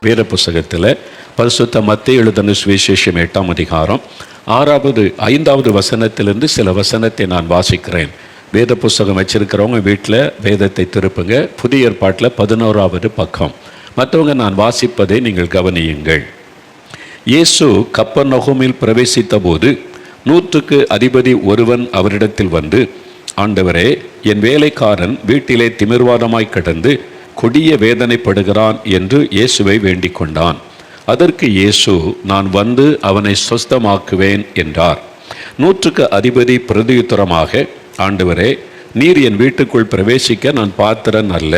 வேத புஸ்தகத்தில் பரிசுத்த மத்தேயு எழுதின சுவிசேஷம் 8ஆம் அதிகாரம் 5வது வசனத்திலிருந்து சில வசனத்தை நான் வாசிக்கிறேன். வேத புஸ்தகம் வச்சிருக்கிறவங்க வீட்டில் வேதத்தை திருப்புங்க. புதிய ஏற்பாட்டில் 11வது பக்கம். மற்றவங்க நான் வாசிப்பதை நீங்கள் கவனியுங்கள். இயேசு கப்பர்நகூமில் பிரவேசித்த போது 100க்கு அதிபதி ஒருவன் அவரிடத்தில் வந்து, ஆண்டவரே, என் வேலைக்காரன் வீட்டிலே திமிர்வாதமாய் கிடந்து கொடிய வேதனைப்படுகிறான் என்று இயேசுவை வேண்டிக் கொண்டான். அதற்கு இயேசு, நான் வந்து அவனை சொஸ்தமாக்குவேன் என்றார். 100க்கு அதிபதி பிரதியுத்தரமாக, ஆண்டவரே, நீர் என் வீட்டுக்குள் பிரவேசிக்க நான் பாத்திரன் அல்ல.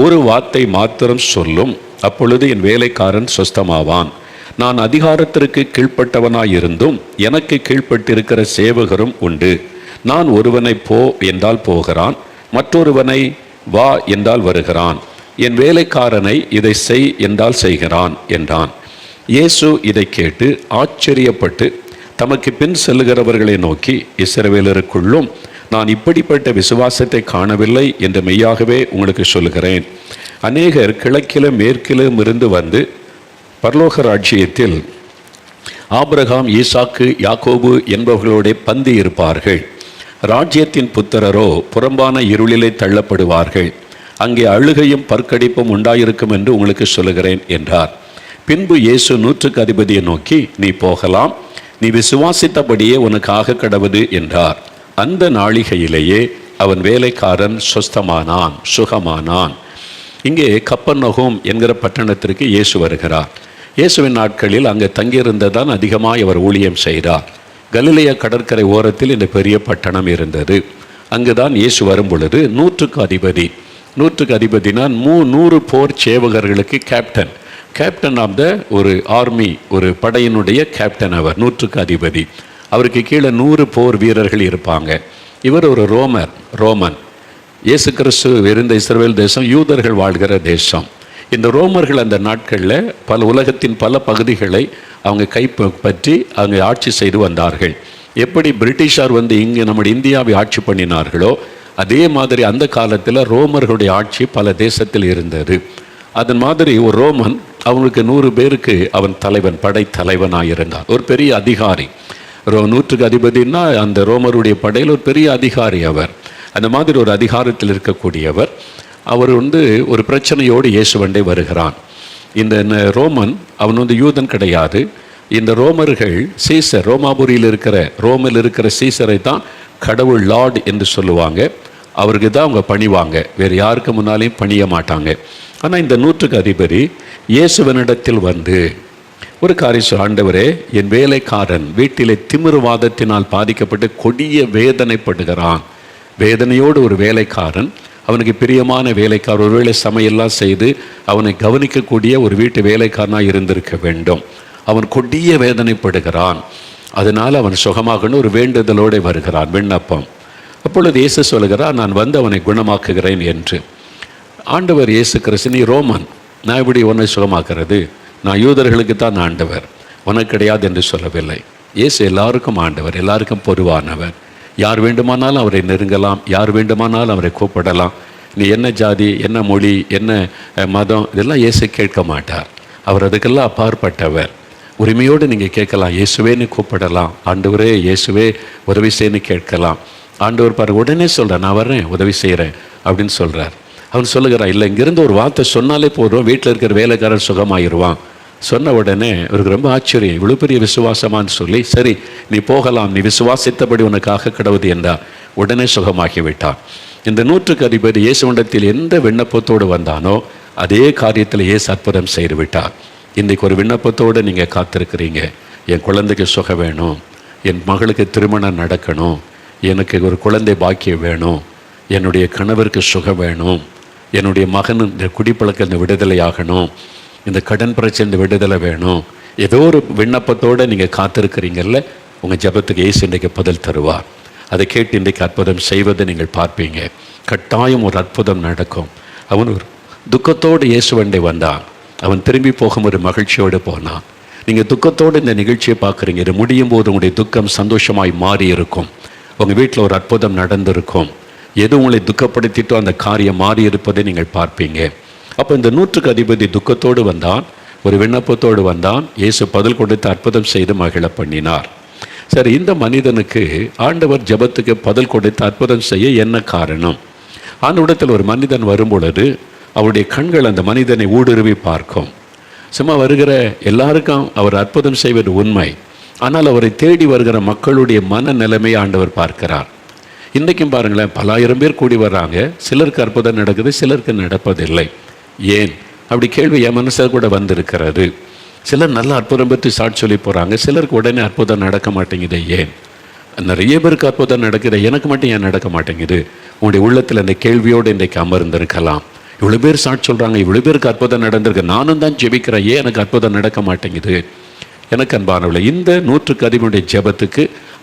ஒரு வார்த்தை மாத்திரம் சொல்லும், அப்பொழுது என் வேலைக்காரன் சொஸ்தமாவான். நான் அதிகாரத்திற்கு கீழ்ப்பட்டவனாயிருந்தும் எனக்கு கீழ்ப்பட்டிருக்கிற சேவகரும் உண்டு. நான் ஒருவனை போ என்றால் போகிறான், மற்றொருவனை வா என்றால் வருகிறான், என் வேலைக்காரனை இதை செய் என்றால் செய்கிறான் என்றான். இயேசு இதை கேட்டு ஆச்சரியப்பட்டு தமக்கு பின் செல்லுகிறவர்களை நோக்கி, இஸ்ரவேலருக்குள்ளும் நான் இப்படிப்பட்ட விசுவாசத்தை காணவில்லை என்று மெய்யாகவே உங்களுக்கு சொல்லுகிறேன். அநேகர் கிழக்கிலும் மேற்கிலும் இருந்து வந்து பரலோக ராஜ்யத்தில் ஆபிரகாம், ஈசாக்கு, யாக்கோபு என்பவர்களோட பந்தி இருப்பார்கள். ராஜ்யத்தின் புத்திரரோ புறம்பான இருளிலே தள்ளப்படுவார்கள். அங்கே அழுகையும் பற்கடிப்பும் உண்டாயிருக்கும் என்று உங்களுக்கு சொல்லுகிறேன் என்றார். பின்பு இயேசு 100க்கு அதிபதியை நோக்கி, நீ போகலாம், நீ விசுவாசித்தபடியே உனக்காக கடவுது என்றார். அந்த நாளிகையிலேயே அவன் வேலைக்காரன் சொஸ்தமானான், சுகமானான். இங்கே கப்பர்நகூம் என்கிற பட்டணத்திற்கு இயேசு வருகிறார். இயேசுவின் நாட்களில் அங்கே தங்கியிருந்ததான் அதிகமாக அவர் ஊழியம் செய்தார். கலிலேய கடற்கரை ஓரத்தில் இந்த பெரிய பட்டணம் இருந்தது. அங்குதான் இயேசு வரும் பொழுது 100க்கு அதிபதினா 100 போர் சேவகர்களுக்கு கேப்டன் ஆஃப் த ஒரு ஆர்மி, ஒரு படையினுடைய கேப்டன். அவர் 100க்கு அதிபதி. அவருக்கு கீழே 100 போர் வீரர்கள் இருப்பாங்க. இவர் ஒரு ரோமன். இயேசு கிறிஸ்து இருந்த இஸ்ரவேல் தேசம் யூதர்கள் வாழ்கிற தேசம். இந்த ரோமர்கள் அந்த நாட்களில் உலகத்தின் பல பகுதிகளை அவங்க கைப்பற்றி அவங்க ஆட்சி செய்து வந்தார்கள். எப்படி பிரிட்டிஷார் வந்து இங்கே நம்முடைய இந்தியாவை ஆட்சி பண்ணினார்களோ அதே மாதிரி அந்த காலத்தில் ரோமர்களுடைய ஆட்சி பல தேசத்தில் இருந்தது. அதன் மாதிரி ஒரு ரோமன் அவனுக்கு 100 பேருக்கு அவன் தலைவன், படைத்தலைவனாக இருந்தான். ஒரு பெரிய அதிகாரி. 100க்கு அதிபதினா அந்த ரோமருடைய படையில் ஒரு பெரிய அதிகாரி அவர். அந்த மாதிரி ஒரு அதிகாரத்தில் இருக்கக்கூடியவர். அவர் ஒரு பிரச்சனையோடு இயேசுவண்டை வருகிறான். இந்த ரோமன் அவன் யூதன் கிடையாது. இந்த ரோமர்கள் சீசர், ரோமில் இருக்கிற சீசரை தான் கடவுள் லார்ட் என்று சொல்லுவாங்க. அவருக்கு தான் அவங்க பணிவாங்க, வேறு யாருக்கு முன்னாலேயும் பணிய மாட்டாங்க. ஆனால் இந்த 100க்கு அதிபதி இயேசுவனிடத்தில் வந்து ஒரு காரியம், ஆண்டவரே, என் வேலைக்காரன் வீட்டிலே திமிர்வாதத்தினால் பாதிக்கப்பட்டு கொடிய வேதனைப்படுகிறான். வேதனையோடு ஒரு வேலைக்காரன், அவனுக்கு பிரியமான வேலைக்காரர், ஒருவேளை சமையெல்லாம் செய்து அவனை கவனிக்கக்கூடிய ஒரு வீட்டு வேலைக்காரனாக இருந்திருக்க வேண்டும். அவன் கொடிய வேதனைப்படுகிறான். அதனால் அவன் சுகமாகணும் ஒரு வேண்டுதலோடு வருகிறான், விண்ணப்பம். அப்பொழுது இயேசு சொல்கிறார், நான் வந்து அவனை குணமாக்குகிறேன் என்று. ஆண்டவர் இயேசு கிறிஸ்து, நீ ரோமன், நான் எப்படி உன்னை சுகமாக்குறது? நான் யூதர்களுக்கு தான் ஆண்டவர், உனக்கு கிடையாது என்று சொல்லவில்லை. இயேசு எல்லாருக்கும் ஆண்டவர், எல்லாருக்கும் பொதுவானவர். யார் வேண்டுமானாலும் அவரை நெருங்கலாம், யார் வேண்டுமானாலும் அவரை கூப்பிடலாம். நீ என்ன ஜாதி, என்ன மொழி, என்ன மதம், இதெல்லாம் இயேசு கேட்க மாட்டார். அவர் அதுக்கெல்லாம் அப்பாற்பட்டவர். உரிமையோடு நீங்கள் கேட்கலாம், இயேசுவேன்னு கூப்பிடலாம். ஆண்டவரே, இயேசுவே உதவி செய்யன்னு கேட்கலாம். ஆண்டவர் பாரு உடனே சொல்கிறார், நான் வர்றேன், உதவி செய்கிறேன் அப்படின்னு சொல்கிறார். அவன் சொல்லுகிறான், இல்லை, இங்கேருந்து ஒரு வார்த்தை சொன்னாலே போதும், வீட்டில் இருக்கிற வேலைக்காரன் சுகமாயிருவான். சொன்ன உடனே அவருக்கு ரொம்ப ஆச்சரியம், இவ்வளோ பெரிய விசுவாசமானு சொல்லி, சரி நீ போகலாம், நீ விசுவாசித்தபடி உனக்காக கடவுது என்றார். உடனே சுகமாகிவிட்டான். இந்த 100க்கு அதிபதி இயேசுவிடத்தில் எந்த விண்ணப்பத்தோடு வந்தானோ அதே காரியத்தில் இயேசு அற்புதம் செய்து விட்டார். இன்றைக்கு ஒரு விண்ணப்பத்தோடு நீங்கள் காத்திருக்கிறீங்க, என் குழந்தைக்கு சுகம் வேணும், என் மகளுக்கு திருமணம் நடக்கணும், எனக்கு ஒரு குழந்தை பாக்கியம் வேணும், என்னுடைய கணவருக்கு சுகம் வேணும், என்னுடைய மகன் இந்த குடிப்பழக்க விடுதலை ஆகணும், இந்த கடன் பிரச்சனை விடுதலை வேணும், ஏதோ ஒரு விண்ணப்பத்தோடு நீங்கள் காத்திருக்கிறீங்கல்ல, உங்கள் ஜெபத்துக்கு இயேசு இன்றைக்கு பதில் தருவார். அதை கேட்டு இன்றைக்கு அற்புதம் செய்வதை நீங்கள் பார்ப்பீங்க. கட்டாயம் ஒரு அற்புதம் நடக்கும். அவன் ஒரு துக்கத்தோடு இயேசுவண்டை வந்தான். அவன் திரும்பி போகும் ஒரு மகிழ்ச்சியோடு போனான். நீங்கள் துக்கத்தோடு இந்த நிகழ்ச்சியை பார்க்குறீங்க, இது முடியும் போது உங்களுடைய துக்கம் சந்தோஷமாய் மாறி இருக்கும். உங்கள் வீட்டில் ஒரு அற்புதம் நடந்திருக்கும். எது உங்களை துக்கப்படுத்திட்டோ அந்த காரியம் மாறி இருப்பதை நீங்கள் பார்ப்பீங்க. அப்போ இந்த 100க்கு அதிபதி துக்கத்தோடு வந்தான். ஒரு விண்ணப்பத்தோடு வந்தான். இயேசு பதில் கொடுத்து அற்புதம் செய்து மகிழ பண்ணினார். சரி, இந்த மனிதனுக்கு ஆண்டவர் ஜெபத்துக்கு பதில் கொடுத்து அற்புதம் செய்ய என்ன காரணம்? ஆண்டவரிடத்தில் ஒரு மனிதன் வரும்பொழுது அவருடைய கண்கள் அந்த மனிதனை ஊடுருவி பார்க்கும். சும்மா வருகிற எல்லாருக்கும் அவர் அற்புதம் செய்வது உண்மை. ஆனால் அவரை தேடி வருகிற மக்களுடைய மனநிலைமையை ஆண்டவர் பார்க்கிறார். இன்றைக்கும் பாருங்களேன், பல ஆயிரம் பேர் கூடி வர்றாங்க. சிலருக்கு அற்புதம் நடக்குது, சிலருக்கு நடப்பதில்லை. ஏன்? அப்படி கேள்வி என் மனசில் கூட வந்திருக்கிறது. சிலர் நல்ல அற்புதம் பற்றி சாட்சி சொல்லி போகிறாங்க, சிலருக்கு உடனே அற்புதம் நடக்க மாட்டேங்குது. ஏன்? நிறைய பேருக்கு அற்புதம் நடக்குது, எனக்கு மட்டும் ஏன் நடக்க மாட்டேங்குது? உங்களுடைய உள்ளத்தில் அந்த கேள்வியோடு இன்றைக்கு அமர்ந்திருக்கலாம். இவ்வளோ பேர் சாட்சி சொல்கிறாங்க, இவ்வளோ பேருக்கு அற்புதம் நடந்திருக்கு, நானும் தான் ஜெபிக்கிறேன், ஏன் எனக்கு அற்புதம் நடக்க மாட்டேங்குது? எனக்கு அன்பானவர்களே, இந்த 100க்கு அதிபனுடைய ஜெபத்துக்கு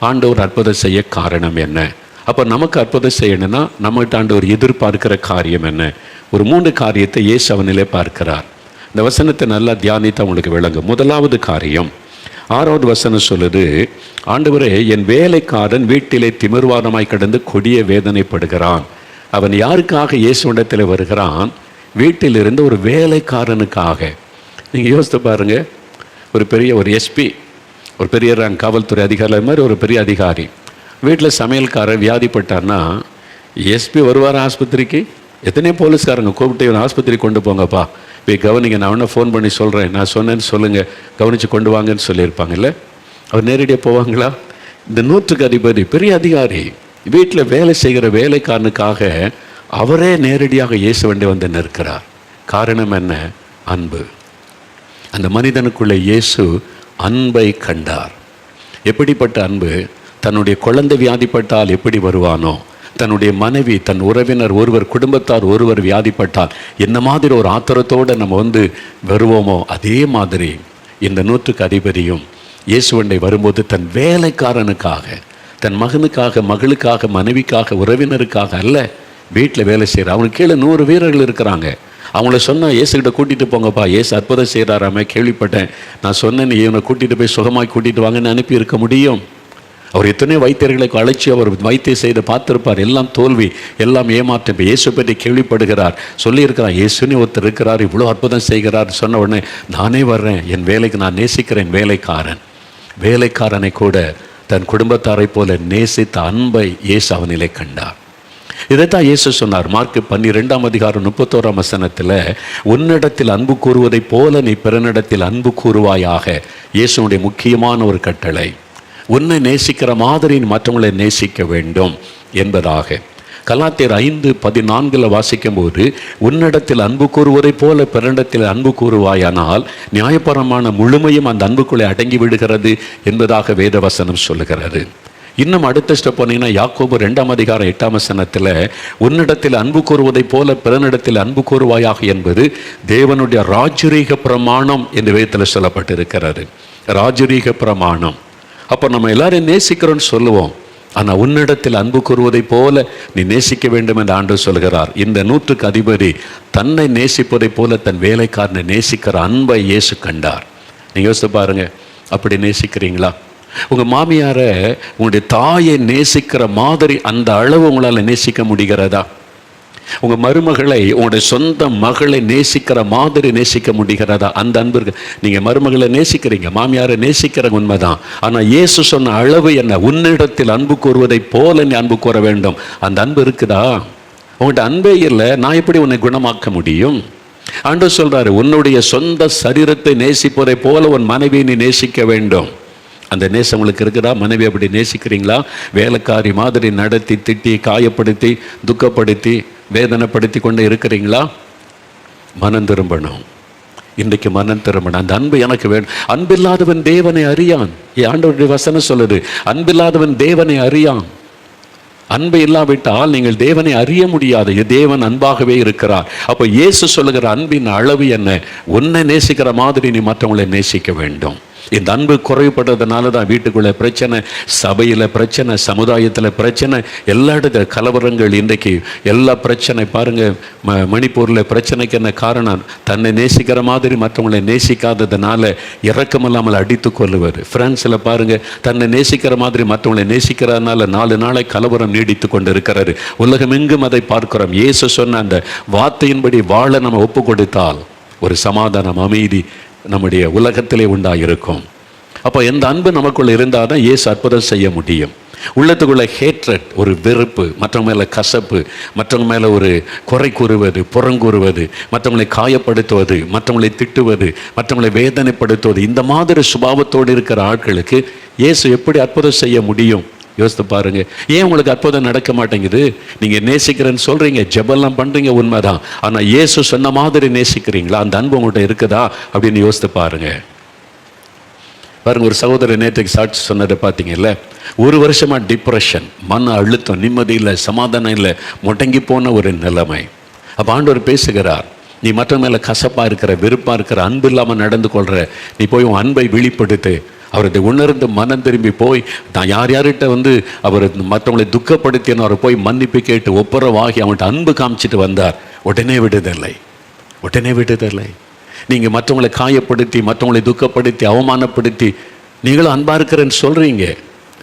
ஆண்டவர் அற்புதம் செய்ய காரணம் என்ன? அப்போ நமக்கு அற்புதம் செய்யணும்னா நம்மகிட்ட ஆண்டவர் எதிர்பார்க்கிற காரியம் என்ன? ஒரு 3 காரியத்தை இயேசு அவனிலே பார்க்கிறார். இந்த வசனத்தை நல்லா தியானித்து அவங்களுக்கு விளங்கும். முதலாவது காரியம், 6வது வசனம் சொல்லுது, ஆண்டவரே, என் வேலைக்காரன் வீட்டிலே திமிர்வாதமாய் கிடந்து கொடிய வேதனைப்படுகிறான். அவன் யாருக்காக இயேசுவிடத்தில் வருகிறான்? வீட்டிலிருந்து ஒரு வேலைக்காரனுக்காக. நீங்கள் யோசித்து பாருங்க, ஒரு எஸ்பி, ஒரு பெரிய ரேங்க் காவல்துறை அதிகாரி மாதிரி ஒரு பெரிய அதிகாரி வீட்டில் சமையல்காரர் வியாதிப்பட்டார்னா எஸ்பி வருவார் ஆஸ்பத்திரிக்கு. எத்தனையோ போலீஸ்காரங்க கூப்பிட்டு இவன் ஆஸ்பத்திரி கொண்டு போங்கப்பா, போய் கவனிங்க, நான் வேணா ஃபோன் பண்ணி சொல்கிறேன், நான் சொன்னேன்னு சொல்லுங்கள், கவனித்து கொண்டு வாங்கன்னு சொல்லியிருப்பாங்கல்ல. அவர் நேரடியாக போவாங்களா? இந்த 100க்கு அதிபதி பெரிய அதிகாரி வீட்டில் வேலை செய்கிற வேலைக்காரனுக்காக அவரே நேரடியாக இயேசு வேண்டி வந்து நிற்கிறார். காரணம் என்ன? அன்பு. அந்த மனிதனுக்குள்ளே இயேசு அன்பை கண்டார். எப்படிப்பட்ட அன்பு? தன்னுடைய குழந்தை வியாதிப்பட்டால் எப்படி வருவானோ, தன்னுடைய மனைவி, தன் உறவினர் ஒருவர், குடும்பத்தார் ஒருவர் வியாதிப்பட்டால் என்ன மாதிரி ஒரு ஆத்திரத்தோடு நம்ம வருவோமோ, அதே மாதிரி இந்த 100க்கு அதிபதியும் இயேசுவண்டை வரும்போது தன் வேலைக்காரனுக்காக, தன் மகனுக்காக, மகளுக்காக, மனைவிக்காக, உறவினருக்காக அல்ல, வீட்டில் வேலை செய்கிற அவனுக்கு கீழே 100 வீரர்கள் இருக்கிறாங்க. அவங்கள சொன்னால் இயேசுகிட்ட கூட்டிகிட்டு போங்கப்பா, இயேசு அற்புதம் செய்கிறாராமே, கேள்விப்பட்டேன், நான் சொன்னேன், இவனை கூட்டிகிட்டு போய் சுகமாய் கூட்டிகிட்டு வாங்கன்னு அனுப்பி இருக்க முடியும். அவர் எத்தனை வைத்தியர்களை அழைச்சி அவர் வைத்தியம் செய்து பார்த்துருப்பார். எல்லாம் தோல்வி, எல்லாம் ஏமாற்றம். இப்போ இயேசு பற்றி கேள்விப்படுகிறார், சொல்லியிருக்கிறார், இயேசுன்னு ஒருத்தர் இருக்கிறார், இவ்வளோ அற்புதம் செய்கிறார். சொன்ன உடனே நானே வர்றேன், என் வேலைக்கு நான் நேசிக்கிறேன். வேலைக்காரனை கூட தன் குடும்பத்தாரை போல நேசித்த அன்பை இயேசு அவனிலே கண்டார். இதைத்தான் இயேசு சொன்னார். மார்க் 12ஆம் அதிகாரம் 31ஆம் வசனத்தில், உன்னிடத்தில் அன்பு கூறுவதை போல நீ பிறனிடத்தில் அன்பு கூறுவாயாக. இயேசுனுடைய முக்கியமான ஒரு கட்டளை, உன்னை நேசிக்கிற மாதிரி மற்றவங்களை நேசிக்க வேண்டும் என்பதாக. கலாத்தியர் 5:14 வாசிக்கும் போது, உன்னிடத்தில் அன்பு கூறுவதை போல பிறனிடத்தில் அன்பு கூறுவாயானால் நியாயபரமான முழுமையும் அந்த அன்புக்குள்ளே அடங்கி விடுகிறது என்பதாக வேதவசனம் சொல்லுகிறது. இன்னும் அடுத்த ஸ்டெப் போனீங்கன்னா யாக்கோபு 2ஆம் அதிகாரம் 8ஆம் வசனத்தில், உன்னிடத்தில் அன்பு கூறுவதை போல பிறனிடத்தில் அன்பு கூறுவாயாக என்பது தேவனுடைய ராஜரீக பிரமாணம் என்று வேதத்தில் சொல்லப்பட்டிருக்கிறது. ராஜரீக பிரமாணம். அப்போ நம்ம எல்லாரையும் நேசிக்கிறோன்னு சொல்லுவோம், ஆனால் உன்னிடத்தில் அன்பு கூறுவதை போல நீ நேசிக்க வேண்டும் என்று ஆண்டவர் சொல்கிறார். இந்த 100க்கு அதிபதி தன்னை நேசிப்பதை போல தன் வேலைக்காரனை நேசிக்கிற அன்பை இயேசு கண்டார். நீங்கள் யோசித்து பாருங்க, அப்படி நேசிக்கிறீங்களா? உங்கள் மாமியாரை, உங்களுடைய தாயை நேசிக்கிற மாதிரி அந்த அளவு உங்களால் நேசிக்க முடிகிறதா? உங்கள் மருமகளை, உங்களுடைய சொந்த மகளை நேசிக்கிற மாதிரி நேசிக்க முடிகிறதா? அந்த அன்பு இருக்கு. நீங்கள் மருமகளை நேசிக்கிறீங்க, மாமியாரை நேசிக்கிற உண்மைதான். ஆனால் இயேசு சொன்ன அளவு என்ன? உன்னிடத்தில் அன்பு கூறுவதை போல நீ அன்பு கூற வேண்டும். அந்த அன்பு இருக்குதா? உங்கள்கிட்ட அன்பே இல்லை, நான் எப்படி உன்னை குணமாக்க முடியும்? ஆண்டவர் சொல்றாரு, உன்னுடைய சொந்த சரீரத்தை நேசிப்பதை போல உன் மனைவியை நீ நேசிக்க வேண்டும். அந்த நேசம் உங்களுக்கு இருக்குதா? மனைவி அப்படி நேசிக்கிறீங்களா? வேலைக்காரி மாதிரி நடத்தி, திட்டி, காயப்படுத்தி, துக்கப்படுத்தி, வேதனைப்படுத்தி கொண்டு இருக்கிறீங்களா? மனம் திரும்பணும். இன்றைக்கு மனம் திரும்பணும். அந்த அன்பு எனக்கு வேணும். அன்பில்லாதவன் தேவனை அறியான். ஆண்டவருடைய வசனம் சொல்லுது, அன்பில்லாதவன் தேவனை அறியான். அன்பு இல்லாவிட்டால் நீங்கள் தேவனை அறிய முடியாது. தேவன் அன்பாகவே இருக்கிறார். அப்போ இயேசு சொல்லுகிற அன்பின் அளவு என்ன? உன்னை நேசிக்கிற மாதிரி நீ மற்றவங்களை நேசிக்க வேண்டும். இந்த அன்பு குறைபட்டதுனால தான் வீட்டுக்குள்ளே பிரச்சனை, சபையில் பிரச்சனை, சமுதாயத்தில் பிரச்சனை, எல்லா இடத்துல கலவரங்கள். இன்றைக்கு எல்லா பிரச்சனை பாருங்கள். மணிப்பூரில் பிரச்சனைக்கு என்ன காரணம்? தன்னை நேசிக்கிற மாதிரி மற்றவங்களை நேசிக்காததுனால இரக்கமில்லாமல் அடித்து கொள்ளுவார். பிரான்ஸில் பாருங்கள், தன்னை நேசிக்கிற மாதிரி மற்றவங்களை நேசிக்கிறதுனால 4 நாளை கலவரம் நீடித்து கொண்டு இருக்கிறாரு. உலகம் எங்கும் அதை பார்க்கிறோம். இயேசு சொன்ன அந்த வார்த்தையின்படி வாழ நம்ம ஒப்பு கொடுத்தால் ஒரு சமாதானம், அமைதி நம்முடைய உலகத்திலே உண்டாயிருக்கும். அப்போ எந்த அன்பு நமக்குள்ள இருந்தால் தான் இயேசு அற்புதம் செய்ய முடியும். உள்ளத்துக்குள்ள ஹேட்ரட், ஒரு வெறுப்பு, மற்றவங்க மேலே கசப்பு, மற்றவங்க மேலே ஒரு குறை கூறுவது, புறங்கூறுவது, மற்றவங்களை காயப்படுத்துவது, மற்றவங்களை திட்டுவது, மற்றவங்களை வேதனைப்படுத்துவது, இந்த மாதிரி சுபாவத்தோடு இருக்கிற ஆட்களுக்கு இயேசு எப்படி அற்புதம் செய்ய முடியும்? யோசித்து பாருங்க. ஏன் உங்களுக்கு அற்புதம் நடக்க மாட்டேங்குது? நீங்க நேசிக்கிறேன்னு சொல்றீங்க, ஜெபம்லாம் பண்றீங்க, உண்மைதான். ஆனா இயேசு சொன்ன மாதிரி நேசிக்கிறீங்களா? அந்த அன்பு உங்கள்கிட்ட இருக்குதா அப்படின்னு யோசித்து பாருங்க. பாருங்க, ஒரு சகோதரர் நேற்றுக்கு சாட்சி சொன்னதை பார்த்தீங்கல்ல. 1 வருஷமா டிப்ரெஷன், மன அழுத்தம், நிம்மதி இல்லை, சமாதானம் இல்லை, முடங்கி போன ஒரு நிலைமை. அப்போ ஆண்டவர் பேசுகிறார், நீ மற்ற மேலே கசப்பாக இருக்கிற, வெறுப்பாக இருக்கிற, அன்பு இல்லாமல் நடந்து கொள்கிற, நீ போய் உன் அன்பை வெளிப்படுத்து. அவரது உணர்ந்து மனம் திரும்பி போய் நான் யார்கிட்ட அவர் மற்றவங்களை துக்கப்படுத்தினோ அவரை போய் மன்னிப்பு கேட்டு ஒப்புரவாகி அவன்கிட்ட அன்பு காமிச்சிட்டு வந்தார். உடனே விடுதலை. நீங்கள் மற்றவங்களை காயப்படுத்தி, மற்றவங்களை துக்கப்படுத்தி, அவமானப்படுத்தி நீங்களும் அன்பாக இருக்கிறேன்னு சொல்கிறீங்க.